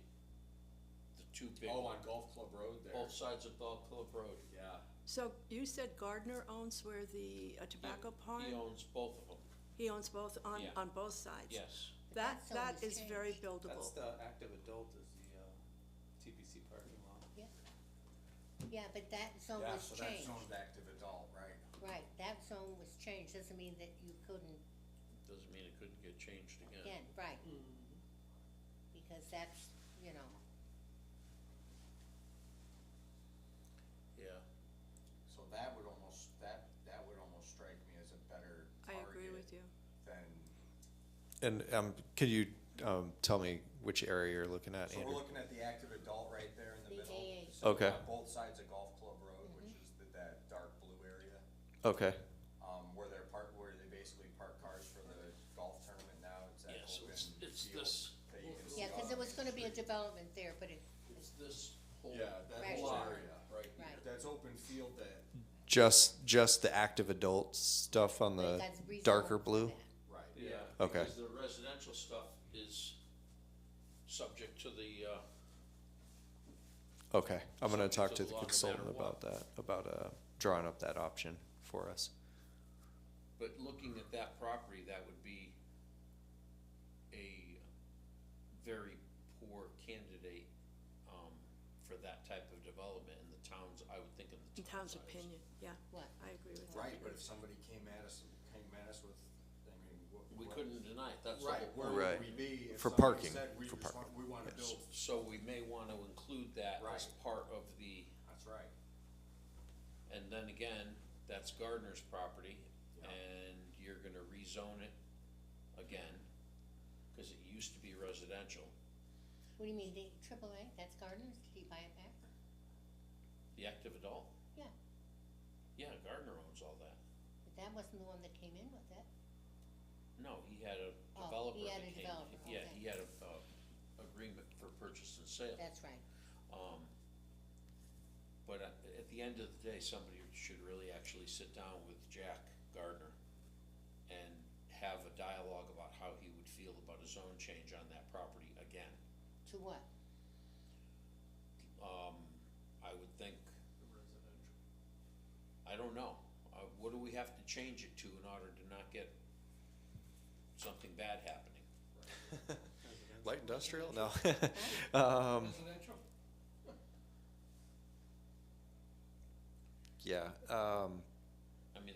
The two big Oh, ones, on Golf Club Road there. both sides of Golf Club Road. Yeah. So you said Gardner owns where the tobacco pond? He owns both of them, He owns both Yeah. on both sides? yes. That That zone has is very changed. buildable. That's the active adult is the, TPC parking lot. yeah, but that zone Yeah, was so that changed, zone's active adult, right? right, that zone was changed, doesn't mean that you couldn't, Doesn't mean it couldn't get changed again. again, right. Because that's, Yeah, So that would almost strike me as a better I target agree with you. than. And could you tell me which area you're looking at, So we're Andrew? looking at the active adult right there in the The middle. AA. So Okay. on both sides of Golf Club Road, which is that dark blue area, Okay. where they basically park cars for the golf tournament now, it's that yeah, so open it's field this, that you can see yeah, cause there all- was gonna be a development there, but it's this whole. Yeah, that Right. whole lot area, Right here. Right. that's open field that, Just the active adult stuff on but the that's rezoned darker for blue? that. right. Yeah. Okay. Because the residential stuff is subject to the, Okay, I'm gonna Subject talk to to the the law no consultant matter what. about that, about, drawing up that option for us. But looking at that property, that would be a very poor candidate, for that type of development in the towns, I would think in In the town's town's eyes. opinion, yeah, What? I agree with that. Right, but if somebody came at us with, I mean, what? We what- couldn't deny it, that's the Right, whole where point. Right. would we be if For somebody parking, said, we for just parking. want, we wanna build, So we may wanna include that as Right. part of the, that's right. and then again, that's Gardner's property, Yeah. and you're gonna rezone it again, cause it used to be residential. What do you mean, the AAA, that's Gardner's, did he buy it back? The active adult? Yeah. Yeah, Gardner owns all that. But that wasn't the one that came in with it. No, he had a Oh, developer he had that a came, developer, yeah, okay. he had a, agreement for purchase and sale. That's right. But at the end of the day, somebody should really actually sit down with Jack Gardner and have a dialogue about how he would feel about a zone change on that property again. To what? I would think, The residential. I don't know, what do we have to change it to in order to not get something bad happening? Light industrial? No. Residential? Yeah, I mean,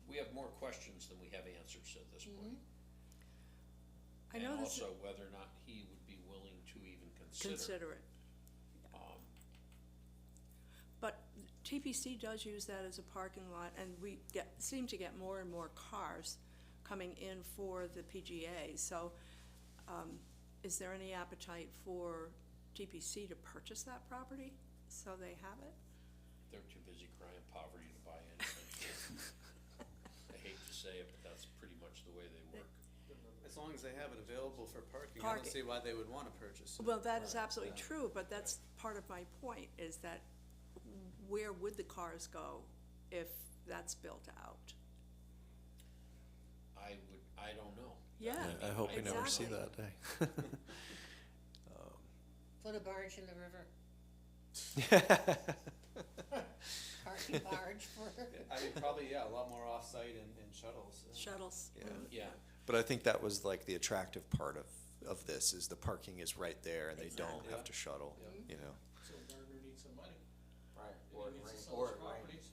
we have more questions than we have answers at this point. I know And this, also whether or not he would be willing to even consider. consider it. But TPC does use that as a parking lot, and we seem to get more and more cars coming in for the PGA, so, is there any appetite for TPC to purchase that property, so they have it? They're too busy crying poverty to buy anything. I hate to say it, but that's pretty much the way they work. As long as they have it available for parking, I Parking. don't see why they would wanna purchase it. Well, that is absolutely Yeah. true, but that's part of my point, is that where would the cars go if that's built out? I don't know. Yeah, I hope we never see exactly. that day. Put a barge in the river, parking barge for, I mean, probably, yeah, a lot more off-site and shuttles. Shuttles. Yeah. Yeah, But I think that was like the attractive part of this, is the parking is right there and they don't Exactly. have to shuttle, Yeah. you know? So Gardner needs some money. Right, And or he it needs to rains, sell or his it rains. properties.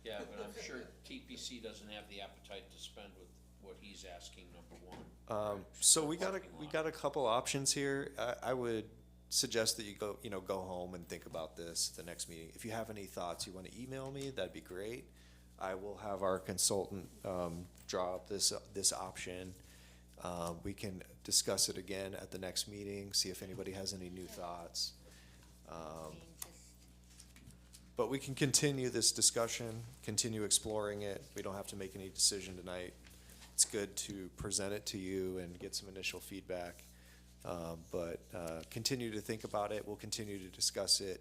yeah, but I'm sure TPC doesn't have the appetite to spend with what he's asking, number one. So we got Parking we lot. got a couple options here. I would suggest that you go home and think about this at the next meeting. If you have any thoughts, you wanna email me, that'd be great. I will have our consultant, draw up this option. We can discuss it again at the next meeting, see if anybody has any new thoughts. I mean, just, But we can continue this discussion, continue exploring it. We don't have to make any decision tonight. It's good to present it to you and get some initial feedback. But continue to think about it. We'll continue to discuss it.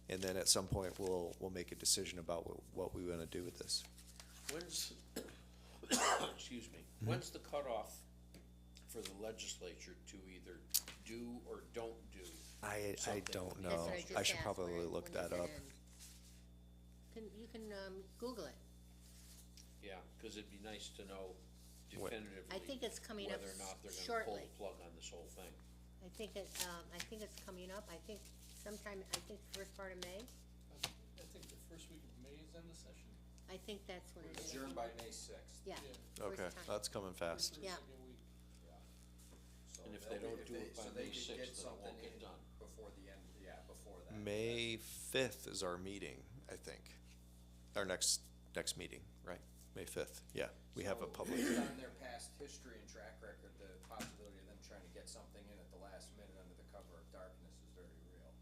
And then at some point, we'll make a decision about what we want to do with this. When's, excuse me, when's the cutoff for the legislature to either do or don't do? I Something. don't that's know. what I just I should asked, probably when look does that it up. end? You can, Google it. Yeah, cause it'd be nice to know What- definitively I think it's coming up whether or not they're gonna pull shortly. the plug on this whole thing. I think it's coming up, I think sometime, first part of May, I think the first week of May is end of session. I think that's when it is. Adjourned by May sixth. Yeah, Yeah. Okay, time. that's coming fast. First or Yeah. second week. So And if they'll they be- don't if do they- it by so May they could 6th, get then it something won't get in done. Before the end, yeah, before that. May 5th is our meeting, I think. Our next meeting, right? May 5th, yeah. We have a So, public. Based on their past history and track record, the possibility of them trying to get something in at the last minute under the cover of darkness is very real,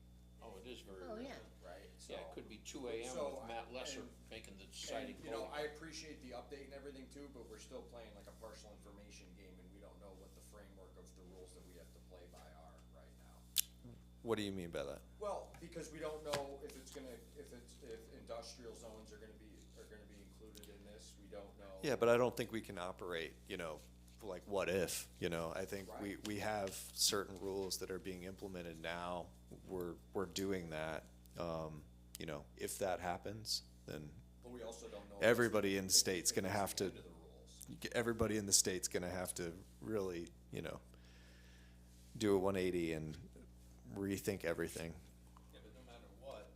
Oh, it is very Oh, real. yeah. right? Yeah, it So- could be 2 AM So, with Matt Lesser and- making the deciding And, you know, vote. I appreciate the update and everything too, but we're still playing like a partial information game and we don't know what the framework of the rules that we have to play by are right now. What do you mean by that? Well, because we don't know if industrial zones are gonna be included in this, we don't know. Yeah, but I don't think we can operate, like, what if, you know? I think we have certain rules that are being implemented now. We're doing that. You know, if that happens, then But we also don't know. everybody in the state's if gonna it's have the to, end of the rules. everybody in the state's gonna have to really, you know, do a 180 and rethink everything. Yeah, but no matter what,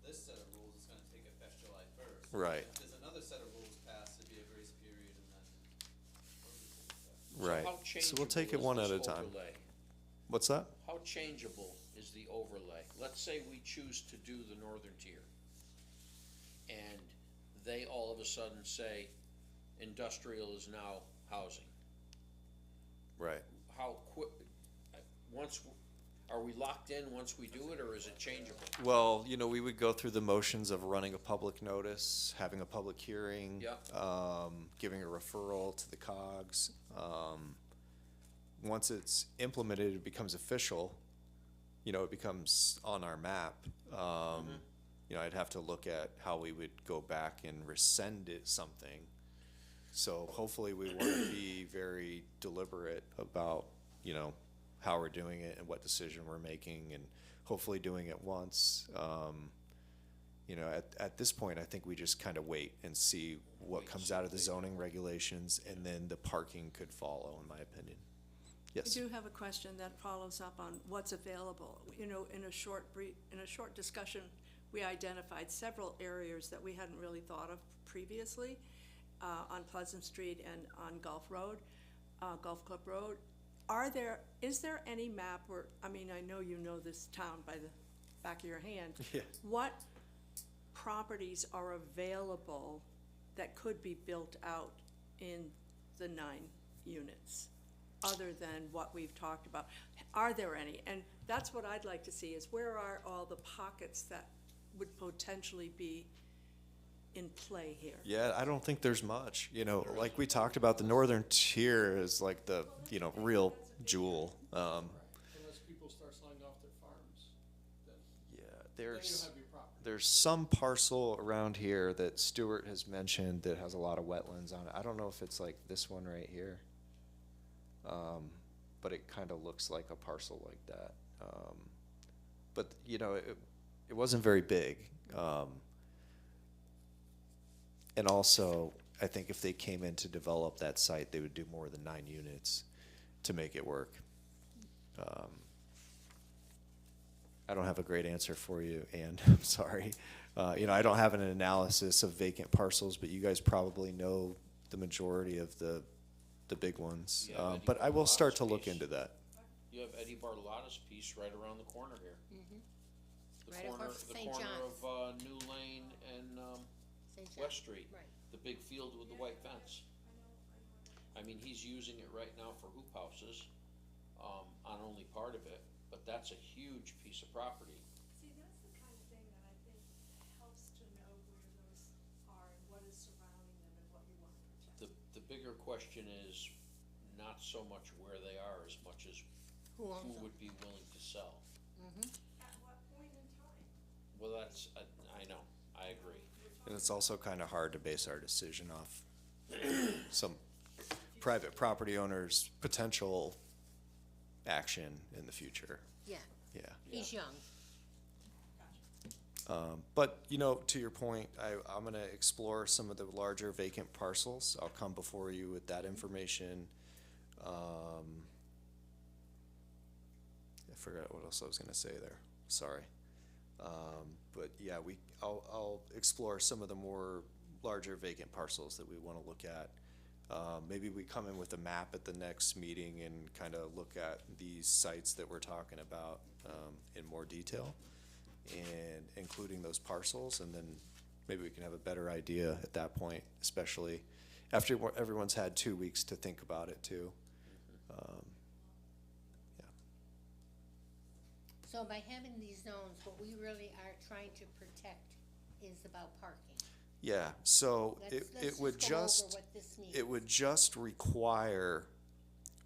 this set of rules is gonna take effect July first. Right. If there's another set of rules passed, it'd be a grace period and then. So Right. how So we'll take it changeable one is at a this time. overlay? What's that? How changeable is the overlay? Let's say we choose to do the northern tier, and they all of a sudden say industrial is now housing. Right. How quick, are we locked in once we do it, or is it changeable? Well, you know, we would go through the motions of running a public notice, having a public hearing. Yeah. Giving a referral to the COGS. Once it's implemented, it becomes official, you know, it becomes on our map. You know, I'd have to look at how we would go back and rescind it something. So hopefully we wanna be very deliberate about, you know, how we're doing it and what decision we're making, and hopefully doing it once. You know, at this point, I think we just kind of wait and see what comes out of the zoning regulations, and then the parking could follow, in my opinion. I Yes. do have a question that follows up on what's available. You know, in a short discussion, we identified several areas that we hadn't really thought of previously, on Pleasant Street and on Gulf Road, Gulf Club Road. Is there any map where, I mean, I know you know this town by the back of your hand. Yeah. What properties are available that could be built out in the 9 units, other than what we've talked about? Are there any? And that's what I'd like to see, is where are all the pockets that would potentially be in play here? Yeah, I don't think there's much, you know, like we talked about, the northern tier is like the, you know, real jewel. Unless people start selling off their farms, then, Yeah, then you'll there's. have your property. There's some parcel around here that Stuart has mentioned that has a lot of wetlands on it. I don't know if it's like this one right here. But it kind of looks like a parcel like that. But, you know, it wasn't very big. And also, I think if they came in to develop that site, they would do more than 9 units to make it work. I don't have a great answer for you, and I'm sorry. You know, I don't have an analysis of vacant parcels, but you guys probably know the majority of the big ones. Yeah, Eddie But I will start to Bartolotta's look piece. into that. You have Eddie Bartolotta's piece right around the corner here. The Right corner, across the St. corner John's. of, New Lane and, St. John. West Street. Right. The big field with the white fence. I mean, he's using it right now for hoop houses, on only part of it, but that's a huge piece of property. See, that's the kind of thing that I think helps to know where those are and what is surrounding them and what you want to protect. The bigger question is not so much where they are as much as Who owns who them? would be willing to sell. At what point in time? Well, that's, I know, I agree. And it's also kind of hard to base our decision off some private property owners' potential action in the future. Yeah, Yeah. he's young. But, you know, to your point, I'm gonna explore some of the larger vacant parcels. I'll come before you with that information. I forgot what else I was gonna say there, sorry. But yeah, I'll explore some of the more larger vacant parcels that we wanna look at. Maybe we come in with a map at the next meeting and kind of look at these sites that we're talking about, in more detail, and including those parcels, and then maybe we can have a better idea at that point, especially after everyone's had 2 weeks to think about it too. Yeah. So by having these zones, what we really are trying to protect is about parking. Yeah, so Let's it would just go over just, what this means. it would just require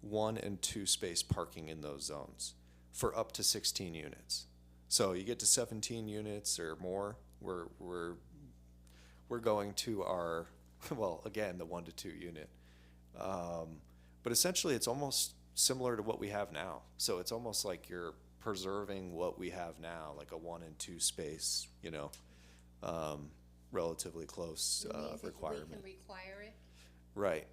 1 and 2 space parking in those zones for up to 16 units. So you get to 17 units or more, we're going to our, well, again, the 1 to 2 unit. But essentially, it's almost similar to what we have now. So it's almost like you're preserving what we have now, like a 1 and 2 space, relatively close It means that requirement. we can require it? Right.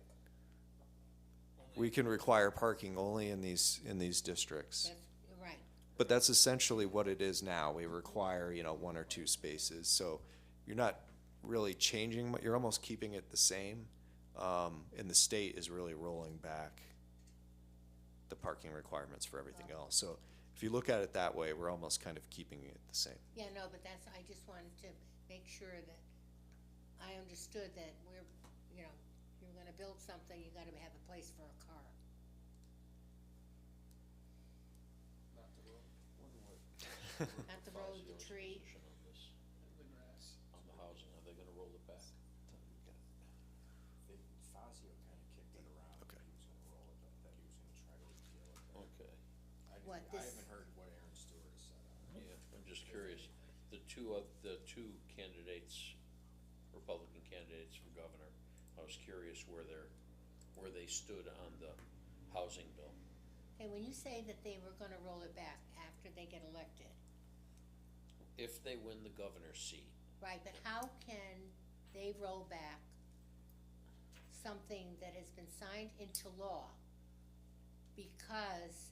We can require parking only in these districts. That's, right. But that's essentially what it is now. We require, 1 or 2 spaces. So you're not really changing, you're almost keeping it the same. And the state is really rolling back the parking requirements for everything else. So if you look at it that way, we're almost kind of keeping it the same. Yeah, no, but that's, I just wanted to make sure that I understood that we're, you're gonna build something, you gotta have a place for a car. Not the road, Not the road, the tree. Position on this, the grass. on the housing, are they gonna roll it back? Fazio kinda kicked it around, Okay. he was gonna roll it, but that he was gonna try to repeal it. Okay, What, I this- haven't heard what Aaron Stewart has said on it. yeah, I'm just curious, the two candidates, Republican candidates for governor, I was curious where they stood on the housing bill. Hey, when you say that they were gonna roll it back after they get elected, If they win the governor's seat, right, but how can they roll back something that has been signed into law because,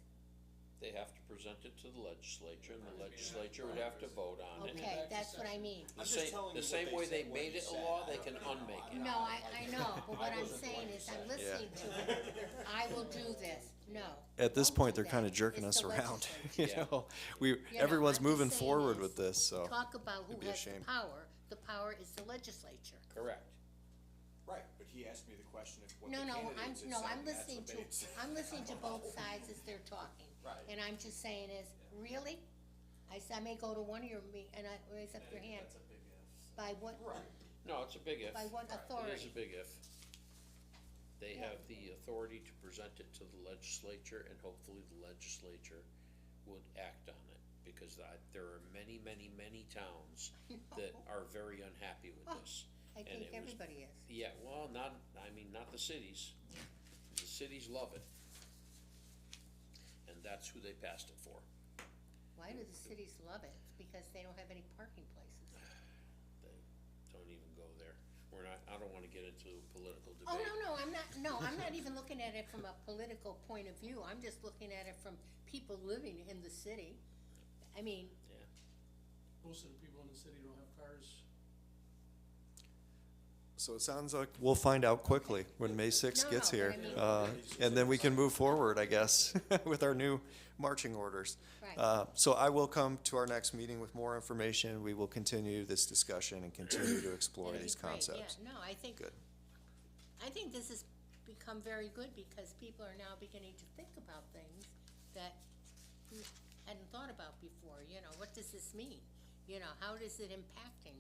they have to present it to the legislature, and the legislature would have to vote on it. okay, that's what I mean. The I'm just same, telling the you what same they way they said, what made he it a said. law, I they don't can know. unmake it. No, I know, but what I'm wasn't saying going to is, I'm say. listening to it, I will do this, no. At this don't point, do they're kind of that. jerking It's us the around, legislature. Yeah. everyone's I'm just moving saying forward is, with this, so. Talk about who it'd be a has the shame. power is the legislature. Correct. Right, but he asked me the question of what No, the no, candidates had said, I'm and that's listening what to, they said. I'm listening to both sides as they're talking. Right. And I'm just saying is, really? I may go to one of your and I raise up your hand. That's a big if. By what, No, it's a big if. by what It is authority? a big if. They Yeah. have the authority to present it to the legislature, and hopefully the legislature would act on it, because there are many, many, many towns that are very unhappy with Oh, this. I And think it was- everybody is. Yeah, well, not the cities. The cities love it. And that's who they passed it for. Why do the cities love it? It's because they don't have any parking places. They don't even go there. I don't wanna get into a political Oh, debate. I'm not even looking at it from a political point of view. I'm just looking at it from people living in the city. I mean, Yeah. Most of the people in the city don't have cars. So it sounds like we'll find out quickly when May 6th No, gets no, here. but I mean- And then we can move forward, I guess, with our new marching orders. Right. So I will come to our next meeting with more information. We will continue this discussion and continue to explore that'd be these great. concepts. Yeah, no, I think this has become very good because people are now beginning to think about things that we hadn't thought about before, what does this mean? How is it impacting,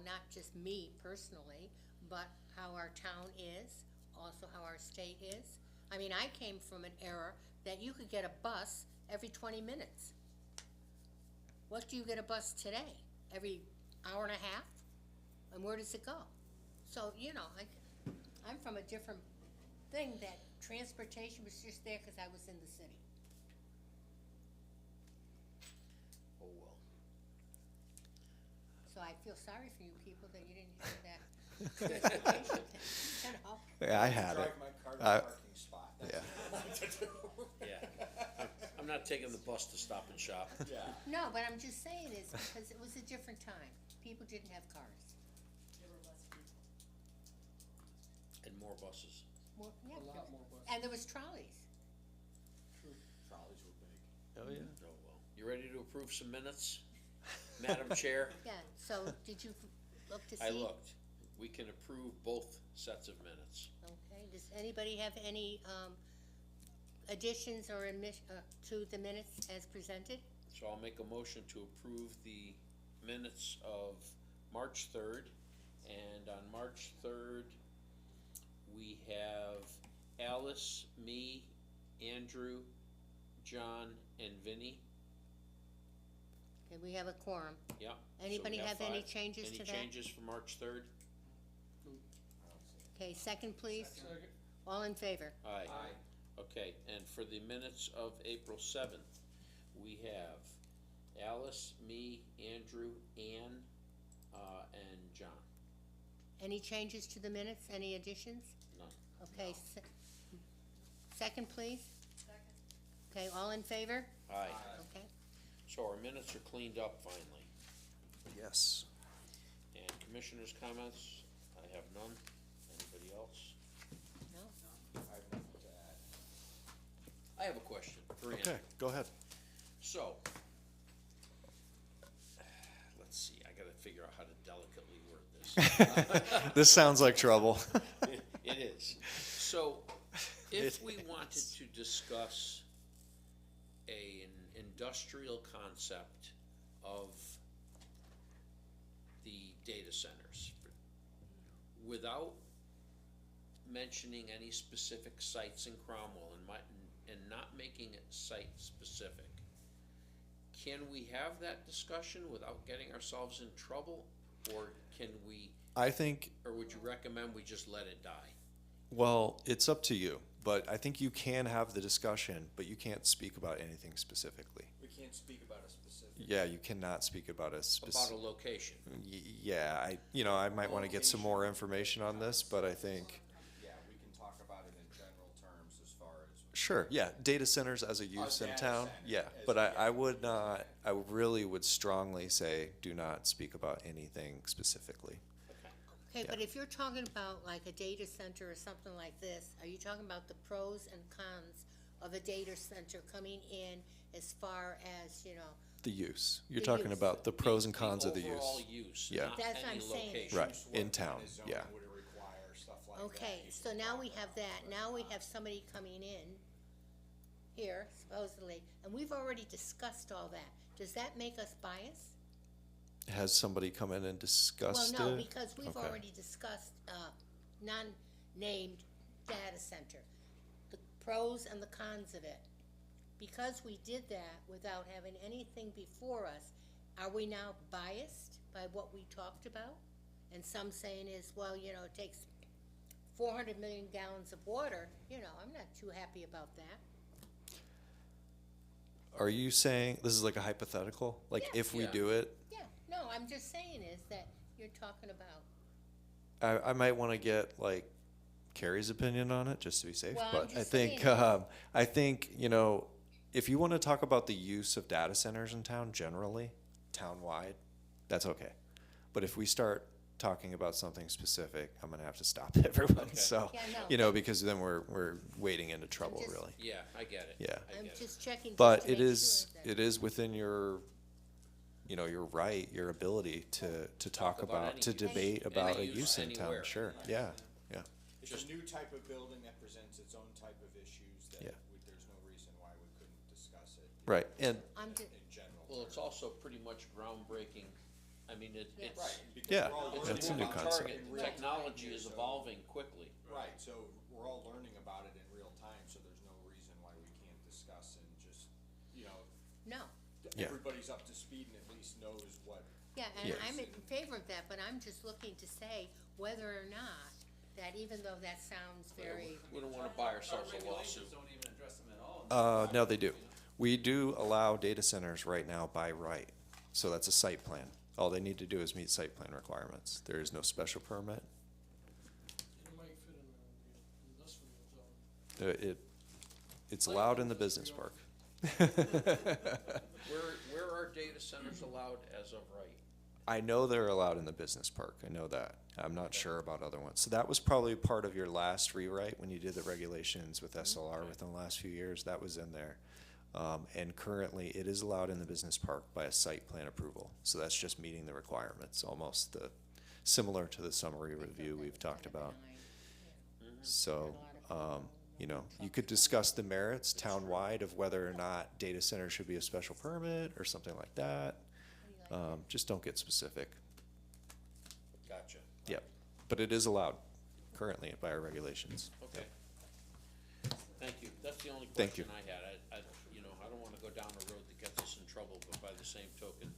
not just me personally, but how our town is, also how our state is. I mean, I came from an era that you could get a bus every 20 minutes. What do you get a bus today? Every hour and a half? And where does it go? So, I'm from a different thing, that transportation was just there because I was in the city. Oh, well. So I feel sorry for you people that you didn't have that transportation thing, Yeah, I had it. Drive my car to I- the parking spot. That's Yeah. what I like to do. Yeah. I'm not taking the bus to Stop and Shop. Yeah. No, but I'm just saying is because it was a different time. People didn't have cars. And more buses. More, yeah, A lot more buses. and there was trolleys. Trolleys were big. Oh, yeah. Oh, well. You ready to approve some minutes, Madam Chair? Yeah, so did you look to see? I looked. We can approve both sets of minutes. Okay, does anybody have any, additions or to the minutes as presented? So I'll make a motion to approve the minutes of March 3rd. And on March 3rd, we have Alice, me, Andrew, John, and Vinnie. Okay, we have a quorum. Yeah. So Anybody we have any five. changes to that? Any changes for March 3rd? Okay, second, please. Second. All in favor? Aye. Okay, and for the minutes of April 7th, we have Alice, me, Andrew, Ann, and John. Any changes to the minutes? Any additions? None. Okay, second, please? Second. Okay, all in favor? Aye. Okay. So our minutes are cleaned up finally. Yes. And commissioners' comments, I have none. Anybody else? No? I have nothing to add. I have a question for Ann. Okay, go ahead. So, let's see, I gotta figure out how to delicately word this. This sounds like trouble. It is. So, if we wanted to discuss an industrial concept of the data centers, without mentioning any specific sites in Cromwell and not making it site-specific, can we have that discussion without getting ourselves in trouble? Or can we, I think, or would you recommend we just let it die? well, it's up to you, but I think you can have the discussion, but you can't speak about anything specifically. We can't speak about a specific. Yeah, you cannot speak about a About specific. a location? Yeah, I might want to get some more information on this, but I think, Yeah, we can talk about it in general terms as far as. sure, yeah, data centers as a use in data town, center yeah, as but a- I would not, I really would strongly say, do not speak about anything specifically. Okay, Yeah. but if you're talking about like a data center or something like this, are you talking about the pros and cons of a data center coming in as far as, The use, you're The talking use. about the pros and cons of the overall use. use, Yeah. not That's what any I'm saying. location. Right, Use, in what town, kind of zone yeah. would it require, stuff like that. Okay, You so can now talk we have about, that, but, now we have somebody coming in here supposedly, and we've already discussed all that. Does that make us biased? Has somebody come in and discussed it? Well, no, because we've Okay. already discussed, non-named data center, the pros and the cons of it. Because we did that without having anything before us, are we now biased by what we talked about? And some saying is, well, it takes 400 million gallons of water, I'm not too happy about that. Are you saying, this is like a hypothetical? Like, Yeah. if we Yeah. do it, Yeah, no, I'm just saying is that you're talking about, I might want to get like Carrie's opinion on it, just to be safe. Well, I'm But I just think, saying. I think, if you want to talk about the use of data centers in town generally, town-wide, that's okay. But if we start talking about something specific, I'm gonna have to stop everyone, Okay. so, Yeah, no. because then we're wading into trouble, just- really. Yeah, I get it. Yeah. I I'm get it. just checking just But to it make is, sure that- it is within your, your right, your ability to talk about about, to anything. debate Any about a use use in town, anywhere. sure, yeah, yeah. It's Just- a new type of building that presents its own type of issues that Yeah. there's no reason why we couldn't discuss it. Right, and, I'm ju- In general. Well, it's also pretty much groundbreaking. I mean, it's, Right, because Yeah, we're all it's learning it's a new about it concept. in target. real time Technology here, is so- evolving quickly. Right, so we're all learning about it in real time, so there's no reason why we can't discuss and just, No, Yeah. everybody's up to speed and at least knows what. yeah, and Yes. I'm in favor of that, but I'm just looking to say whether or not, that even though that sounds very, We don't wanna buy Our ourselves a regulations lawsuit. don't even address them at all. no, they do. We do allow data centers right now by right, so that's a site plan. All they need to do is meet site plan requirements. There is no special permit. It might fit in the industrial zone. It's allowed in the business park. Where are data centers allowed as of right? I know they're allowed in the business park, I know that. I'm not sure about other ones. So that was probably part of your last rewrite when you did the regulations with SLR within the last few years, that was in there. And currently, it is allowed in the business park by a site plan approval. So that's just meeting the requirements, almost similar to the summary review we've talked about. So, you could discuss the merits town-wide of whether or not data center should be a special permit or something like that. Just don't get specific. Gotcha. Yep, but it is allowed currently by our regulations. Okay. Thank you. That's the only Thank you. question I had. I don't wanna go down a road that gets us in trouble, but by the same token,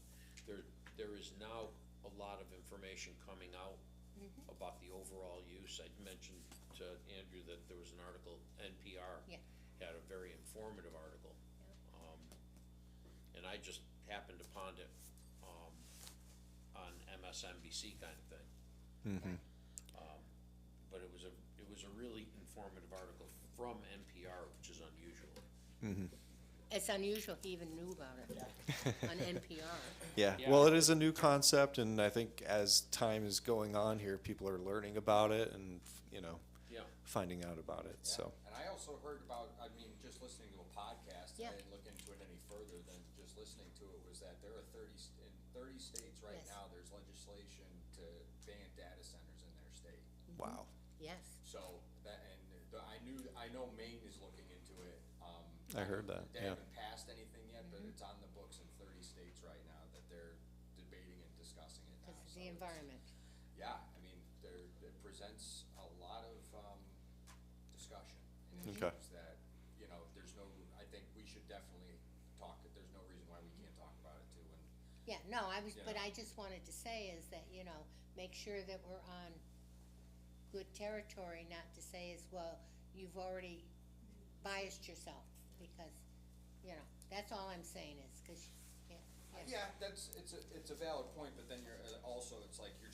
there is now a lot of information coming out about the overall use. I mentioned to Andrew that there was an article, NPR Yeah. had a very informative article. And I just happened upon it, on MSNBC kind of thing. But it was a really informative article from NPR, which is unusual. It's unusual he even knew about it on NPR. Yeah, Yeah. well, it is a new concept, and I think as time is going on here, people are learning about it and, you know, Yeah. finding out about it, Yeah. so. And I also heard about, I mean, just listening to a podcast, Yeah. I didn't look into it any further than just listening to it, was that there are in 30 states right Yes. now, there's legislation to ban data centers in their state. Wow. Yes. So that, and I know Maine is looking into it. I heard that, They yeah. haven't passed anything yet, but it's on the books in 30 states right now that they're debating and discussing it now. Because of So the it's- environment. Yeah, I mean, it presents a lot of, discussion and Okay. issues that, you know, I think we should definitely talk, there's no reason why we can't talk about it too, and Yeah, no, but Yeah. I just wanted to say is that, you know, make sure that we're on good territory, not to say as, well, you've already biased yourself, because, you know, that's all I'm saying is, cause, yeah. yeah, it's a valid point, but then you're, also, it's like, we're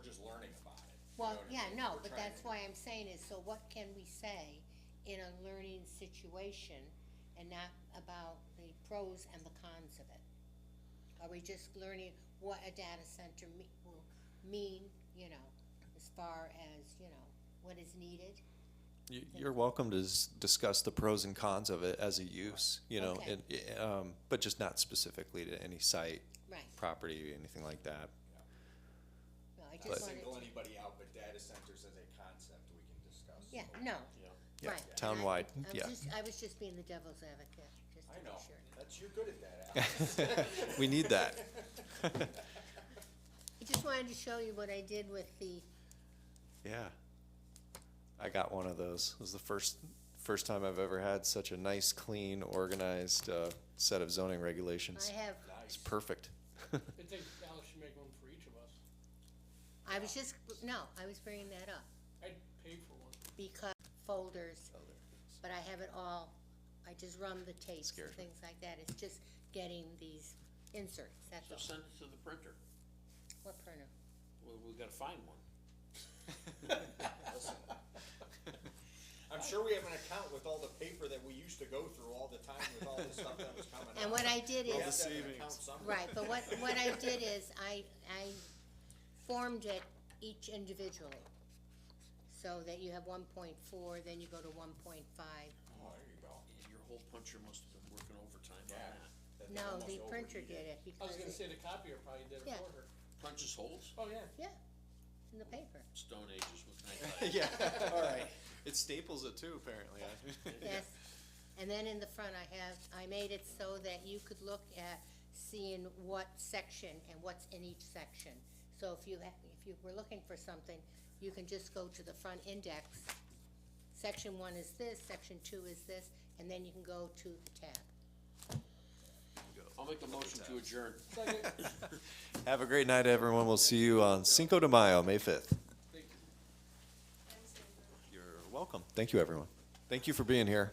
just learning about it. You Well, know what I yeah, mean? no, We're but trying that's to- why I'm saying is, so what can we say in a learning situation and not about the pros and the cons of it? Are we just learning what a data center will mean, you know, as far as, you know, what is needed? You're welcome to discuss the pros and cons of it as a use, you know, Okay. but just not specifically to any site, Right, property, anything like that. no, I But- just wanted Single to, anybody out, but data centers as a concept we can discuss. yeah, no, Yeah, right. And townwide, yeah. I was just being the devil's advocate, just to I be know, sure. you're good at that, Alex. We need that. I just wanted to show you what I did with the, Yeah. I got one of those. It was the first time I've ever had such a nice, clean, organized, set of zoning regulations. I have, It's perfect. I think Alice should make one for each of us. I was bringing that up. I'd pay for one. Because folders, but I have it all, I just run the tapes and Scares me. things like that, it's just getting these inserts, that's So all. send it to the printer. What printer? Well, we gotta find one. Listen, I'm sure we have an account with all the paper that we used to go through all the time with all the stuff that was coming out. And what I did We is, have to have an account somewhere. right, but what I did is, I formed it each individually. So that you have 1.4, then you go to 1.5. Oh, there you go. Your hole puncher must have been working overtime on Yeah. that. That No, almost the printer overheated. did it I because, was gonna say the copier probably did it Yeah. for her. Punches holes? Oh, yeah. yeah, in the paper, Stone Ages with knife. Yeah, all right. It staples it too, apparently. yes. And then in the front, I made it so that you could look at seeing what section and what's in each section. So if you were looking for something, you can just go to the front index. Section 1 is this, section 2 is this, and then you can go to the tab. I'll make a motion to adjourn. Second, Have a great night, everyone. We'll see you on Cinco de Mayo, May 5th. thank you. You're welcome. Thank you, everyone. Thank you for being here.